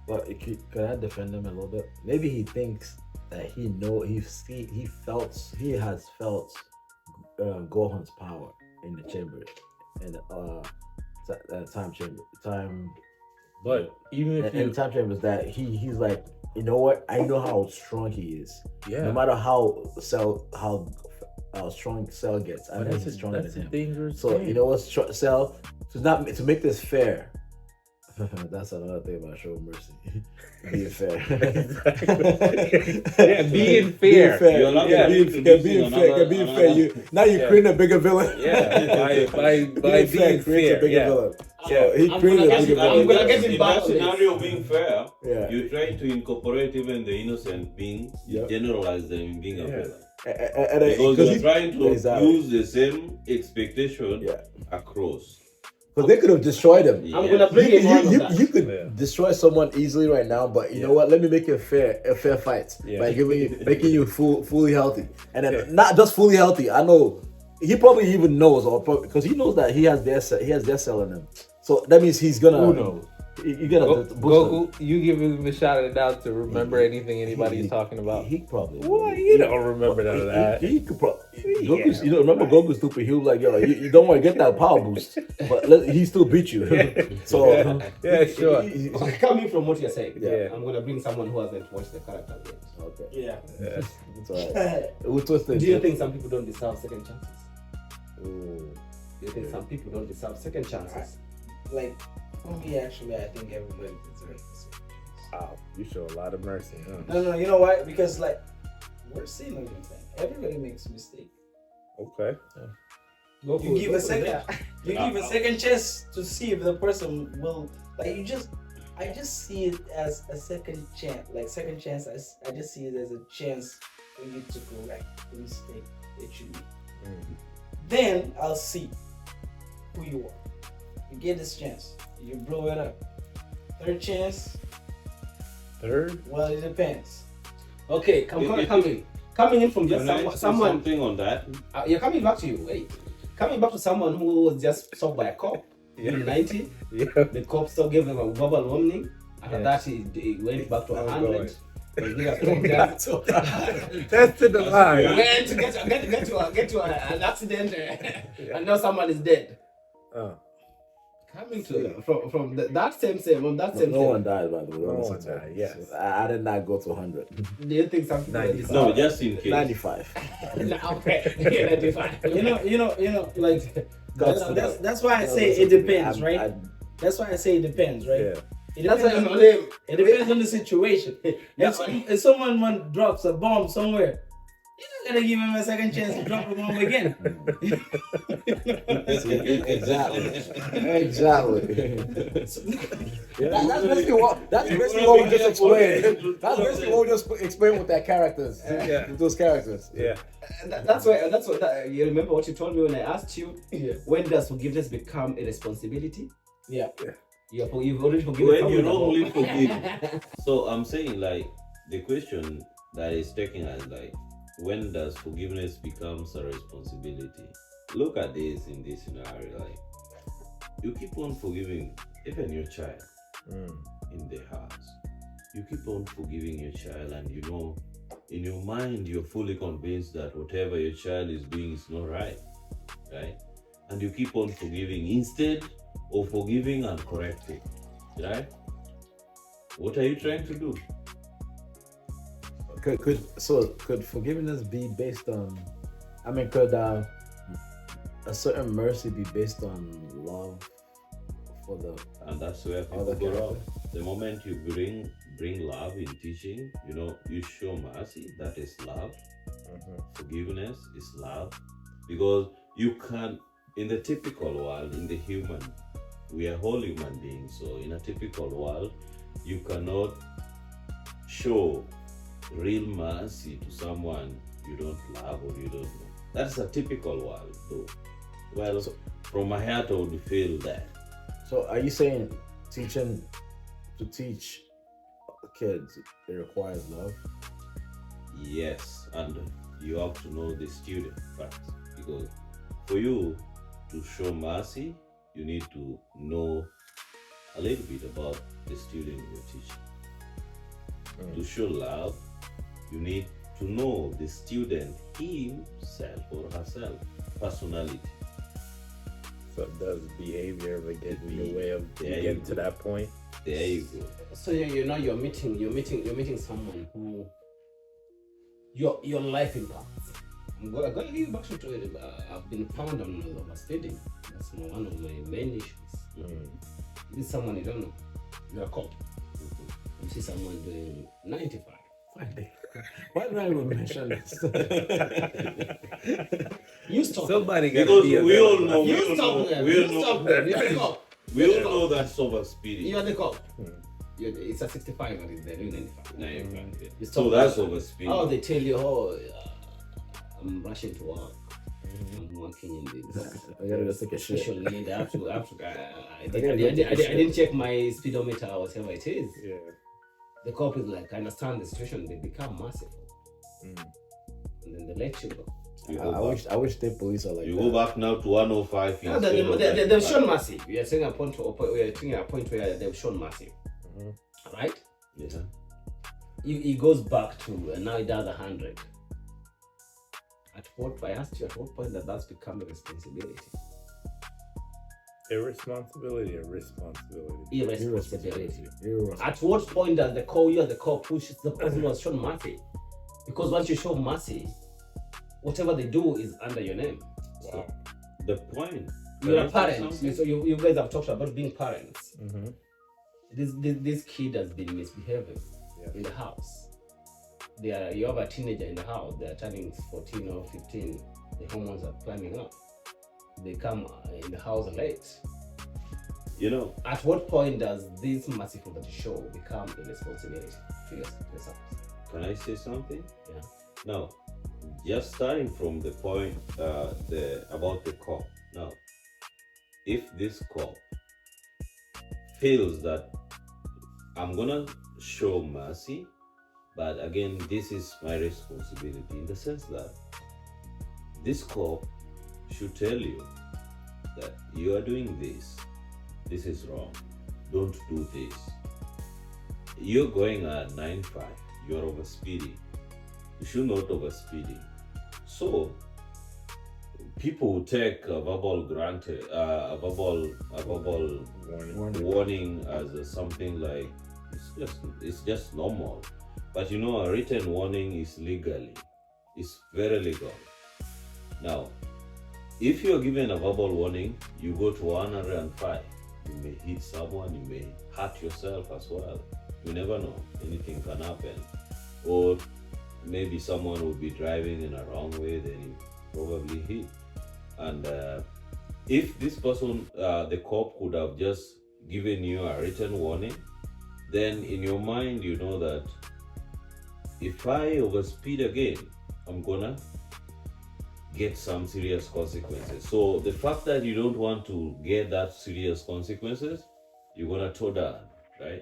But could I defend him a little bit? Maybe he thinks that he has felt Gohan's power in the chamber, in time chamber, But even if in time chambers, that he's like, you know what? I know how strong he is. yeah, No matter how strong Cell gets, I but know he's stronger that's than a him. dangerous So thing. you know what, Cell, to make this fair. That's another thing about show mercy. Being fair. Yeah, being fair. You're not Yeah. being fair. You create a bigger villain. Yeah, by Being being fair creates fair. a bigger Yeah. villain. Yeah. So he I'm created gonna a bigger get- I'm villain. gonna get him in back that to this. scenario, being fair, Yeah. you try to incorporate even the innocent being, you Yep. generalize them in being a Yeah. villain. Because Because you're trying to Exactly. use the same expectation Yeah. across. Because they could have destroyed him. I'm gonna bring him on You, that. you could Yeah. destroy someone easily right now, but you know what? Let me make it a fair fight Yeah. by making you fully healthy, and then Yeah. not just fully healthy. I know he probably even knows, because he knows that he has their cell in him. So that means he's gonna. Who knows? You're gonna boost him. Goku, you give him a shot at the doubt to remember anything anybody's talking about. He probably. What? You don't remember none of that. He could probably. Goku's, remember Goku's stupid. He was like, "Yo, you don't want to get that power boost, but he still beat you." So Yeah, sure. Okay, coming from what you're saying, Yeah. I'm gonna bring someone who hasn't watched the character yet. Okay, Yeah. it's alright. We'll twist it. Do you think some people don't deserve second chances? Ooh. Do you think some people don't deserve second chances? Like, for me, actually, I think everybody deserves the same. Wow, you show a lot of mercy, huh? No, you know why? Because, like, we're seeing everything. Everybody makes mistakes. Okay. You give a second chance to see if the person will, like, I just see it as a second chance. Like, second chance, I just see it as a chance for you to correct the mistake that you made. Then I'll see who you are. You get this chance, you blow it up. Third chance, Third? well, it depends. Okay, coming in from just Can I say someone. something on that? You're coming back to you. Wait, coming back to someone who was just stopped by a cop in 90. Yeah. The cop still gave him a verbal warning. After Yeah. that, he went back to I'm 100. That's to the line. Went to get to an accident, and now someone is dead. Oh. Coming to from that same on that same. No one died, by the way. No one died, yes. I did not go to 100. Do you think some people 95. No, just in case. 95. Okay, yeah, 95. You know, like that's why I say listen it to me. depends, right? That's why I say it depends, right? Yeah. It That's depends, why on, I'm it depends on the situation. Yeah. If someone drops a bomb somewhere, You're not gonna give him a second chance to drop the bomb again. See, exactly. That's basically what we just explained. That's basically what we just explained with that characters. Yeah. With those characters. Yeah. That's what you remember what you told me when I asked you. Yeah. When does forgiveness become a responsibility? Yeah. You've already forgiven. When you someone wrongly about- forgive. So I'm saying, like, the question that is taking us, like, when does forgiveness becomes a responsibility? Look at this in this scenario, like, you keep on forgiving even your child in the house. You keep on forgiving your child, and you know, in your mind, you're fully convinced that whatever your child is doing is not right, right? And you keep on forgiving instead of forgiving and correcting, right? What are you trying to do? Could forgiveness be based on? I mean, could a certain mercy be based on love for the? And that's where people other go wrong. character? The moment you bring love in teaching, you know, you show mercy, that is love. Forgiveness is love. Because you can, in the typical world, in the human, we are all human beings, so in a typical world, you cannot show real mercy to someone you don't love or you don't know. That's a typical world, though. Well, from my heart, I would feel that. So, are you saying to teach kids it requires love? Yes, and you have to know the student first, because for you to show mercy, you need to know a little bit about the student you're teaching. To show love, you need to know the student himself or herself, personality. So does behavior ever get in the way of getting to that point? There you go. So you know you're meeting someone who your life impacts. I'm gonna give you back to it. I've been found on overspeeding. That's one of my main issues. This is someone you don't know. You're a cop. You see someone doing 95. Why did I even mention this? You stop. Somebody got Because to be we all available. know, You stop them. we You all know, stop them. You're the cop. we all know that's overspeeding. You're the cop. It's a 65 and it's there doing 95. You stop So that's them. overspeeding. Oh, they tell you, I'm rushing to work. I'm working in this. I gotta go take a shit. Special need. I didn't check my speedometer or whatever it is. Yeah. The cop is like, I understand the situation. They become merciful, and then they let you go. You go back. I wish state police are like You that. go back now to 105. No, instead of they've 95. shown mercy. We are saying a point where they've shown mercy, right? Yeah. He goes back to now he does 100. I asked you at what point that's become a responsibility? Irresponsibility or responsibility? Irresponsibility. Irresponsibility. At what point does the cop pushes the person who has shown mercy? Because once you show mercy, whatever they do is under your name. Wow. The point. You're Can a I say parent. something? So you guys have talked about being parents. Mm-hmm. This kid has been misbehaving in the house. You have a teenager in the house. They are turning 14 or 15. The hormones are climbing up. They come in the house late. You know, At what point does this merciful that you show become a responsibility? Yourself. can I say something? Yeah. Now, just starting from the point about the cop. Now, if this cop feels that I'm gonna show mercy, but again, this is my responsibility in the sense that this cop should tell you that you are doing this. This is wrong. Don't do this. You're going at 95. You're overspeeding. You should not overspeeding. So people will take a verbal granted, a verbal warning as something like it's just normal. But you know, a written warning is it's very legal. Now, if you're given a verbal warning, you go to 105. You may hit someone, you may hurt yourself as well. You never know, anything can happen. Or maybe someone would be driving in a wrong way, then he probably hit. And if this person, the cop could have just given you a written warning, then in your mind you know that if I overspeed again, I'm gonna get some serious consequences. So the fact that you don't want to get that serious consequences, you're gonna toe down, right?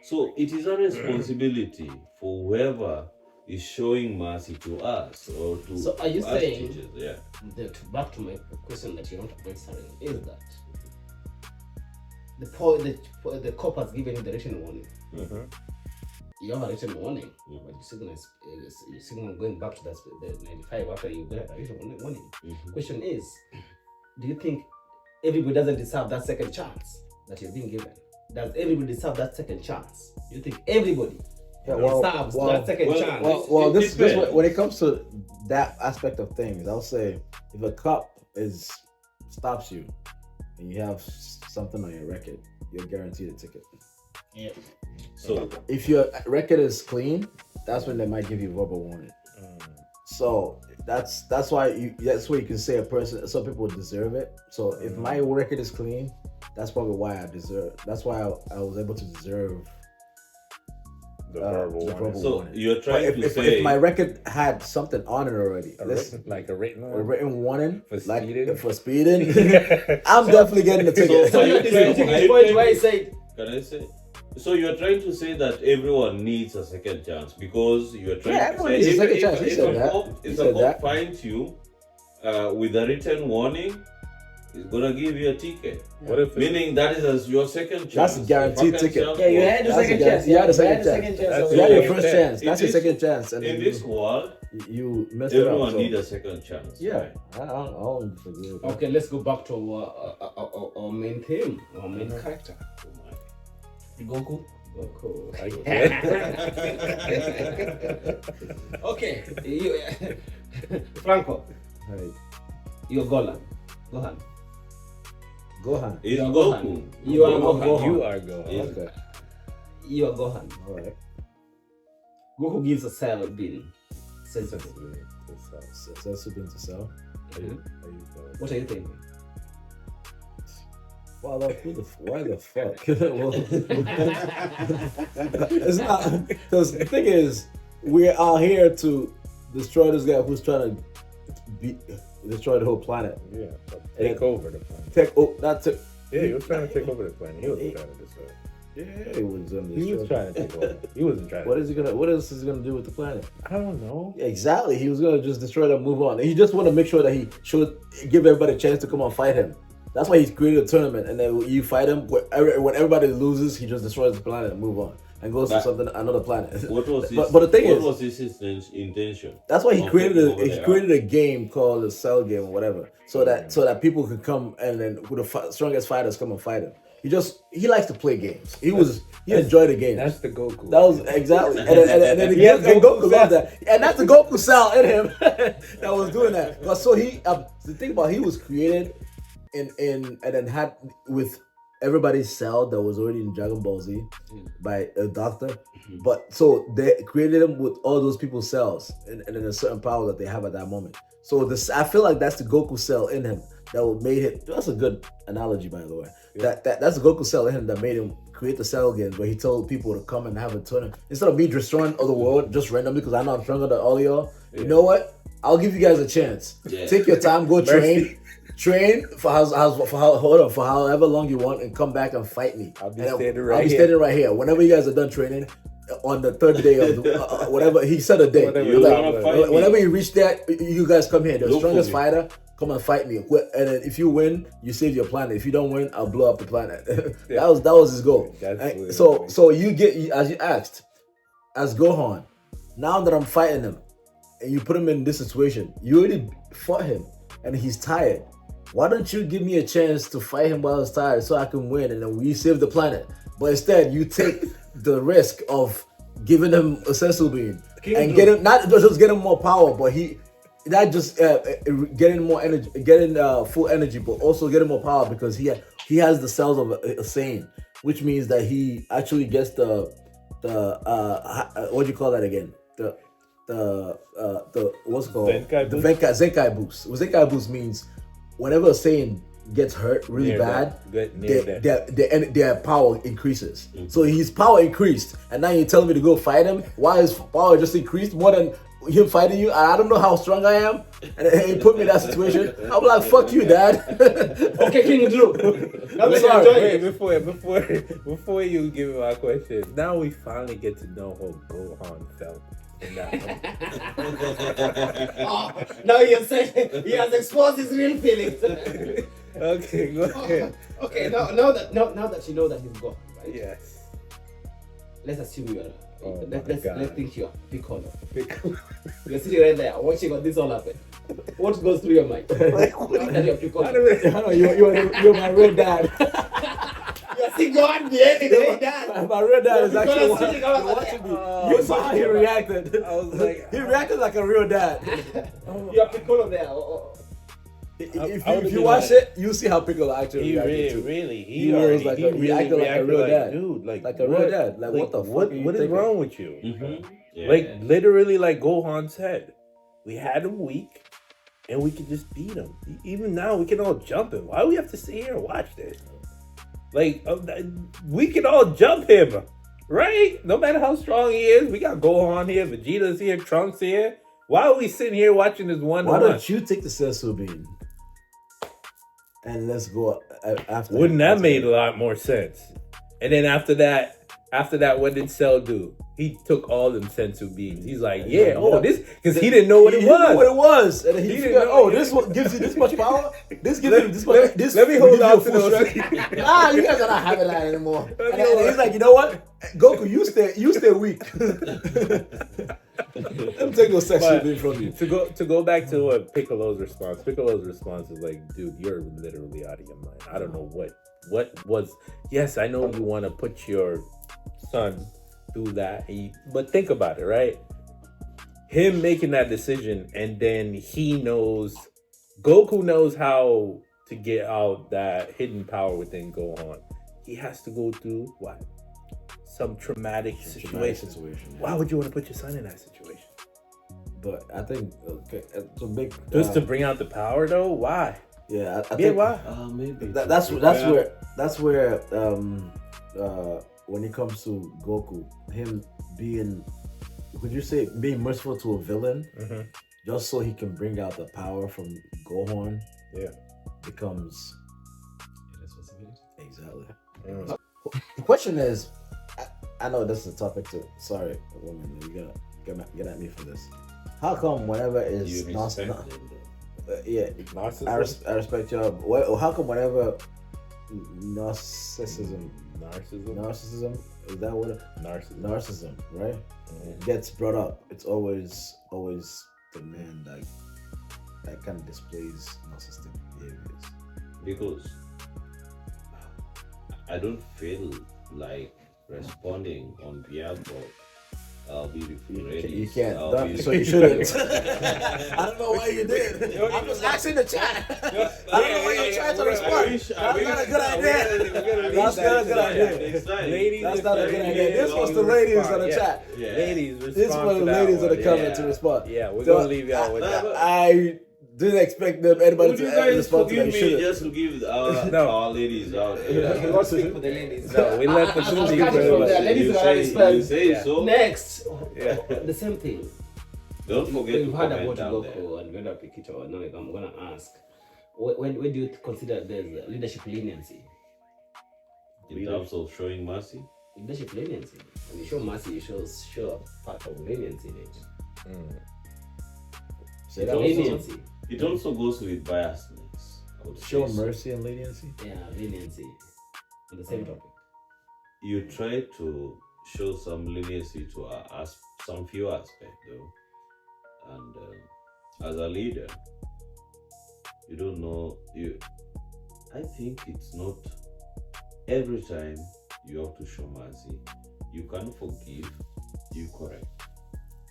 So it is a responsibility for whoever is showing mercy to us or to So are you us saying teachers, yeah. that, back to my question that you're not answering, is that the cop has given you the written warning. You have a written warning, but you're still going back to the 95 after you get a written warning. Question is, do you think everybody doesn't deserve that second chance that you're being given? Does everybody deserve that second chance? Do you think everybody deserves that second chance? Well, this when it comes to that aspect of things, I'll say if a cop stops you and you have something on your record, you're guaranteed a ticket. Yeah. So If your record is clean, that's when they might give you verbal warning. So that's why you can say some people deserve it. So if my record is clean, that's probably why that's why I was able to deserve The verbal warning. so warning. you're trying to If say my record had something on it already, A written a one? written warning For speeding? for speeding, I'm definitely getting the ticket. So you're trying to the point where I say, can I say? So you're trying to say that everyone needs a second chance because you're trying to everyone say needs a second if, chance. He if said a that. cop, He if said a cop that. finds you with a written warning, he's gonna give you a ticket. What if Meaning that is your second chance. That's a guaranteed Second ticket. chance Yeah, you was- had the That's second a chance. you had a You second had the chance. second chance. That's You So had your in first this- chance. in That's your this- second chance, and in then this world, you messed it up. everyone So, needs a second chance. yeah, right? I don't disagree with that. okay, let's go back to our main theme, our main character. Goku. Goku. Okay. Okay, you, Franco, Right. you're Gohan. Gohan. It's You're Goku. Gohan. You are Gohan. You are going. Yeah. Okay. You are Gohan. All right. Goku gives a cell being sensitive. Sensu being to sell. What are you thinking? Well, why the fuck? Well, it's not because the thing is, we're out here to destroy this guy who's trying to destroy the whole planet. Yeah. Take over the planet. Yeah, He was trying to take over the planet. He wasn't trying to destroy it. Yeah, he was gonna He was destroy. trying to take over. He wasn't trying to. What else is he gonna do with the planet? I don't know. Exactly. He was gonna just destroy it and move on. And he just want to make sure that he should give everybody a chance to come and fight him. That's why he's created a tournament, and then you fight him. When everybody loses, he just destroys the planet and move on and goes to another planet. What was his, but the thing what is, was his intention? that's why he of created taking over the he Earth? created a game called the Cell Game or whatever, so that people could come and then with the strongest fighters come and fight him. He likes to play games. He enjoyed the game. That's the Goku. That was exactly, and then Goku loved that, and that's the Goku cell in him that was doing that. But so the thing about he was created and then had with everybody's cell that was already in DragonBallZ by a doctor, but so they created him with all those people's cells and then a certain power that they have at that moment. So I feel like that's the Goku cell in him that made him. That's a good analogy, by the way. Yeah. That's the Goku cell in him that made him create the cell game where he told people to come and have a tournament instead of me destroying all the world just randomly because I know I'm stronger than all of y'all. Yeah. You know what? I'll give you guys a chance. Yeah. Take your time, go train for however long you want, and come back and fight me. I'll be standing standing right here. Whenever you guys are done training, on the third day of whatever he said a day. Whenever you reach that, you guys come here. The strongest fighter, come and fight me. And then if you win, you save your planet. If you don't win, I'll blow up the planet. That was his goal. So you get, as you asked, as Gohan. Now that I'm fighting him, and you put him in this situation, you already fought him, and he's tired. Why don't you give me a chance to fight him while he's tired so I can win and then we save the planet? But instead, you take the risk of giving him a sensu bean and getting not just getting more power, but not just getting more energy, getting full energy, but also getting more power because he has the cells of a Saiyan, which means that he actually gets the what do you call that again? the what's it called Zenkai the boost? Zenkai boost. What Zenkai boost means, whenever a Saiyan gets hurt really bad, their power increases. So his power increased, and now you're telling me to go fight him? Why his power just increased more than him fighting you? I don't know how strong I am, and he put me in that situation. I'm like, fuck you, Dad. Okay, King Drew. I'm sorry. Wait, before you give me my question, now we finally get to know how Gohan felt in that one. Now you're saying he has exposed his real feelings. Okay, go ahead. Okay, now that you know that he's gone, right? Yes. Let's assume you are. Oh let's God. think you are Piccolo. You're sitting right there watching all this all happen. What goes through your mind? Like, what Now that you're Piccolo. You're my real dad. You're seeing God behaving like that. My real dad is You're actually sitting watching me. Oh, You saw how he reacted. I was like, He reacted like a real dad. You're Piccolo there. If you watch it, you see how Piccolo actually he reacted. really, He was like he acted like a real dad. dude, like Like a real dad. Like, what the fuck are you what is thinking? wrong with you? Yeah. Like literally, like Gohan said, we had him weak, and we could just beat him. Even now, we can all jump him. Why do we have to sit here and watch this? Like we can all jump him, right? No matter how strong he is, we got Gohan here, Vegeta's here, Trunks here. Why are we sitting here watching this one? Why don't you take the Sensu bean? And let's go after. Wouldn't that made a lot more sense? And then after that, what did Cell do? He took all them sensu beans. He's like, this, because he didn't know what it He didn't know what was. it was, and then he He figured, didn't know. this one gives you this much power. This gives you this much. This let me will hold give you on a to full those. strength. Nah, you guys are not having that anymore. Let And me hold then on. he's like, you know what, Goku, you stay weak. Let me take those section But bean from you. to go back to what Piccolo's response. Piccolo's response is like, dude, you're literally out of your mind. I don't know what was. Yes, I know you want to put your son through that, but think about it, right? Him making that decision, and then Goku knows how to get out that hidden power within Gohan. He has to go through what? Some traumatic situation. Why would you want to put your son in that situation? But I think it's a big. Just to bring out the power, though? Why? Yeah, I Yeah, think why? Maybe that's where when it comes to Goku, him being, would you say, being merciful to a villain, just so he can bring out the power from Gohan, becomes Irresponsibility. exactly. Mm. The question is, I know this is a topic too. Sorry, woman, you gotta get at me for this. How come whenever is You respect them, though. Narcissism? I respect you. How come whenever narcissism is that what narcissism, right? Gets brought up, it's always the man that kind of displays narcissistic behaviors. Because I don't feel like responding on behalf of our beautiful ladies. You can't, our so you beautiful- shouldn't. I don't know why you did. I'm just asking the chat. I don't know why you're trying to respond. That's not a good idea. That's not a good idea. Ladies, That's not a good idea. This was the ladies on the chat. Yeah. Ladies, respond This was the to that ladies on one. the comment to respond. Yeah, we're So, gonna leave y'all with that. I didn't expect anybody Would you to guys respond to forgive that. me Shouldn't. just to give No. our ladies out You there? don't speak for the ladies. No, we let the I was people cutting from there. Ladies You are already say, spent. you say Yeah. so. Next, Yeah. the same thing. Don't forget to We've heard comment about down there. Goku and Venda Pikicho. Now I'm gonna ask, when do you consider there's leadership leniency? In terms of showing mercy, Leadership leniency. When you show mercy, you show a part of leniency in it. Say It that also- again. Leniency. it also goes with biasness. I would Show say so. mercy and leniency. Yeah, leniency. On the same topic. You try to show some leniency to some few aspects, though. And as a leader, you don't know. I think it's not every time you have to show mercy. You can forgive, you correct,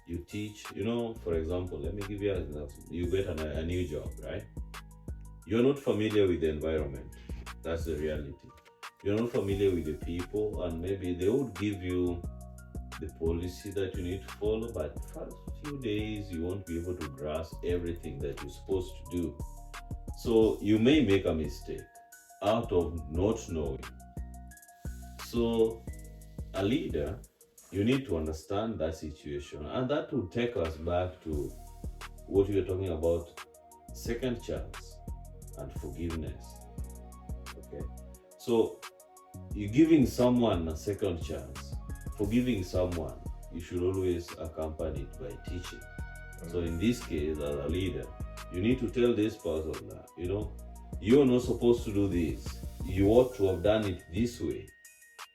you teach. For example, let me give you an example. You get a new job, right? You're not familiar with the environment. That's the reality. You're not familiar with the people, and maybe they would give you the policy that you need to follow, but few days you won't be able to grasp everything that you're supposed to do. So you may make a mistake out of not knowing. So a leader, you need to understand that situation, and that will take us back to what we are talking about: second chance and forgiveness. Okay, so you're giving someone a second chance. Forgiving someone, you should always accompany it by teaching. So in this case, as a leader, you need to tell this person that, you're not supposed to do this. You ought to have done it this way.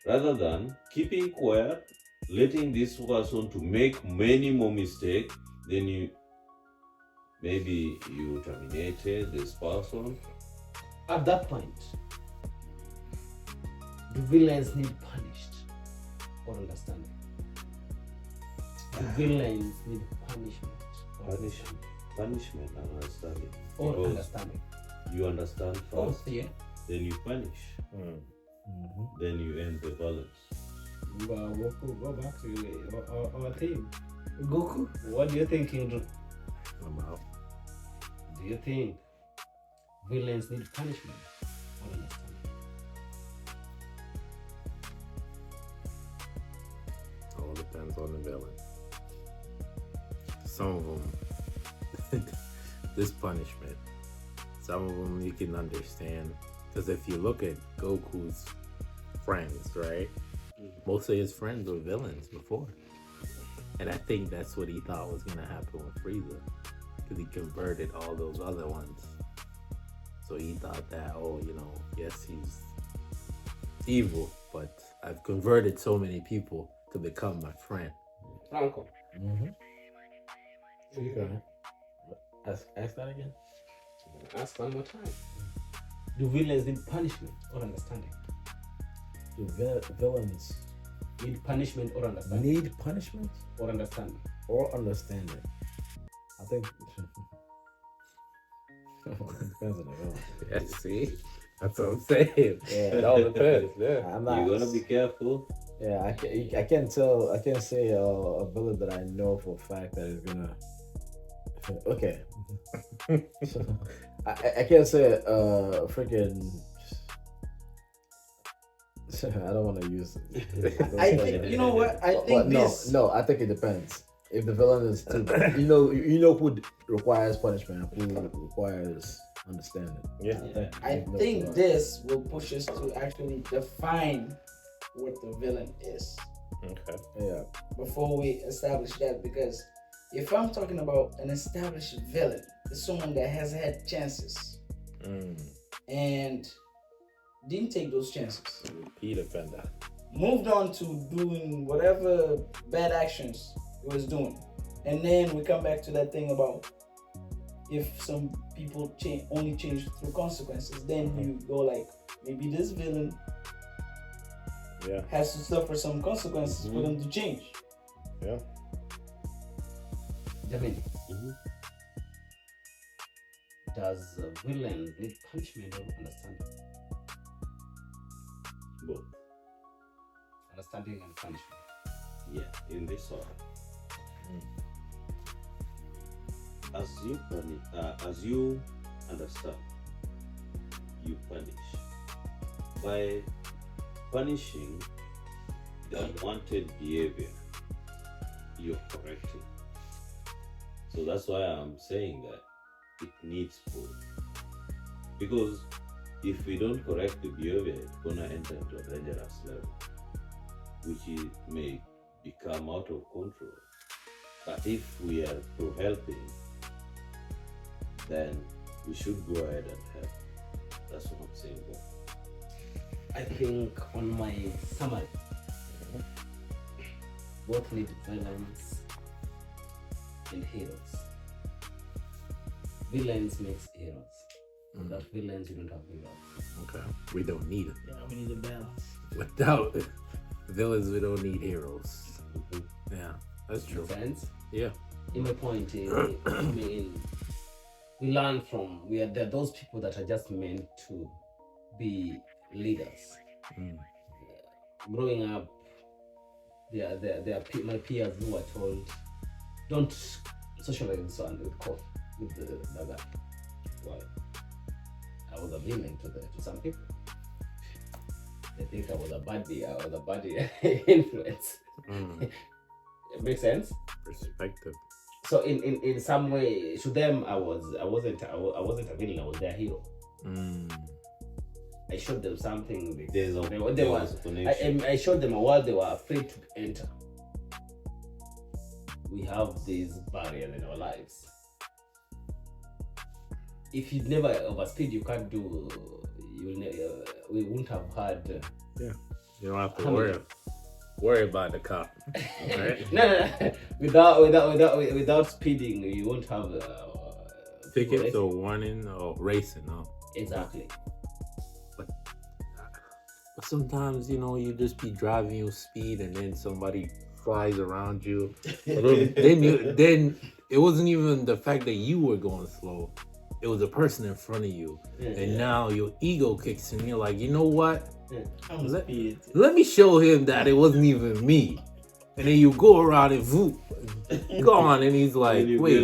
Rather than keeping quiet, letting this person to make many more mistakes, then maybe you terminated this person. At that point, the villains need punished or understanding. The villains need punishment Punishment and understanding. or Because understanding. you understand first, Yeah. then you punish, then you end the violence. Goku, go back to our theme. Goku, what do you think he'll do? I'm out. Do you think villains need punishment or understanding? All depends on the villain. Some of them, this punishment. Some of them you can understand, because if you look at Goku's friends, right? Most of his friends were villains before, and I think that's what he thought was gonna happen with Frieza, because he converted all those other ones. So he thought that, yes, he's evil, but I've converted so many people to become my friend. Franco. Ask that again. Ask one more time. Do villains need punishment or understanding? Do villains Need punishment or understanding? need punishment Or understanding? or understanding? I think it depends on the villain. Yeah, see? That's what I'm saying. Yeah. It all depends, yeah. I'm not. You're gonna be careful. Yeah, I can't tell. I can't say a villain that I know for a fact that is gonna. Okay. I can't say freaking. I don't want to use. I think you know what I think. No. I think it depends. If the villain is too, you know who requires punishment, who requires understanding. Yeah. I think this will push us to actually define what the villain is Okay. Yeah. before we establish that. Because if I'm talking about an established villain, it's someone that has had chances and didn't take those chances. Repeat offender. Moved on to doing whatever bad actions he was doing. And then we come back to that thing about if some people only change through consequences, then you go like, maybe this villain has to suffer some consequences for them to change. Yeah. Definitely. Does a villain need punishment or understanding? Both. Understanding and punishment. Yeah, in this order. As you understand, you punish. By punishing the unwanted behavior, you're correcting. So that's why I'm saying that it needs both. Because if we don't correct the behavior, it's gonna enter into a dangerous level, which may become out of control. But if we are helping, then we should go ahead and help. That's what I'm saying. I think on my summary, both need villains and heroes. Villains makes heroes. Without villains, you don't have heroes. Okay. We don't need it. Yeah, we need a balance. Without villains, we don't need heroes. Yeah, that's true. Makes sense? Yeah. In my point, we learn from there are those people that are just meant to be leaders. Growing up, there are my peers who were told don't socialize and so on with the guy. Well, I was a villain to some people. They think I was a baddie influence. It makes sense. Perspective. So in some way, to them, I wasn't a villain. I was their hero. I showed them something. I showed them a world they were afraid to enter. We have these barriers in our lives. If you never overspeed, you can't do. We wouldn't have had. You don't have to worry about the cop. Right? No. Without speeding, you won't have tickets or warning or racing. No. Exactly. But sometimes you just be driving your speed and then somebody flies around you. then it wasn't even the fact that you were going slow. It was a person in front of you, and now your ego kicks in. You're like, you know what? Let me show him that it wasn't even me. And then you go around and voop, gone, and he's like, wait.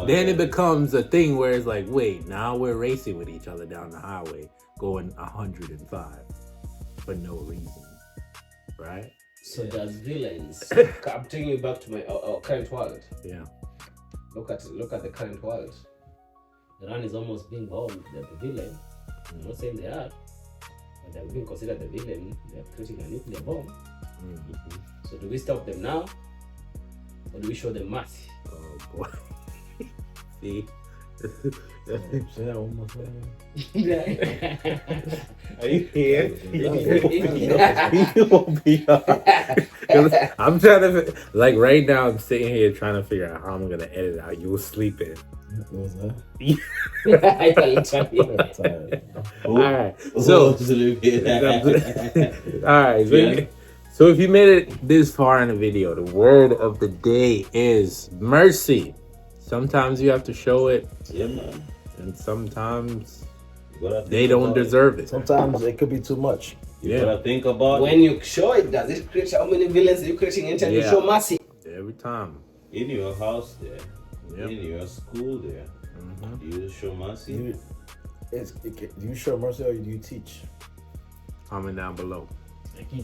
Then it becomes a thing where it's like, wait, now we're racing with each other down the highway, going 105 for no reason, right? So there's villains. I'm taking you back to my our current world. Yeah. Look at the current world. Iran is almost being bombed. They're the villain. I'm not saying they are, but they're being considered the villain. They're creating a nuclear bomb. So do we stop them now, or do we show them mercy? Oh boy. See. Say that one more time. Are you here? You won't be I'm trying to, like, right now I'm sitting here trying to figure out how I'm gonna edit out you were sleeping. What was that? Alright, so alright, so if you made it this far in the video, the word of the day is mercy. Sometimes you have to show it. Yeah, man. And sometimes they don't deserve it. Sometimes it could be too much. You gotta think about when you show it, does it create how many villains are you creating anytime you show mercy? Every time. In your house there, in your school there, do you show mercy? Do you show mercy or do you teach? Comment down below. I can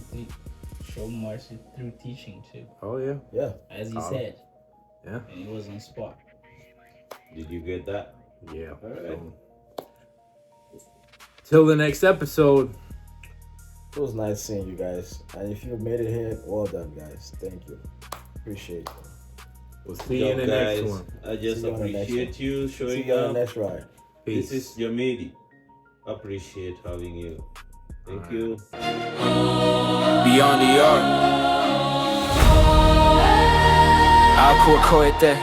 show mercy through teaching too. Oh yeah. Yeah. As he said. Yeah. And he was on spot. Did you get that? Yeah. All right. Till the next episode. It was nice seeing you guys. And if you made it here, well done, guys. Thank you. Appreciate it. We'll see you in the next one. I just appreciate you showing See you on up. the next ride. Peace. This is Jamedi. Appreciate having you. Thank you. Beyond the art. I'll quote it there.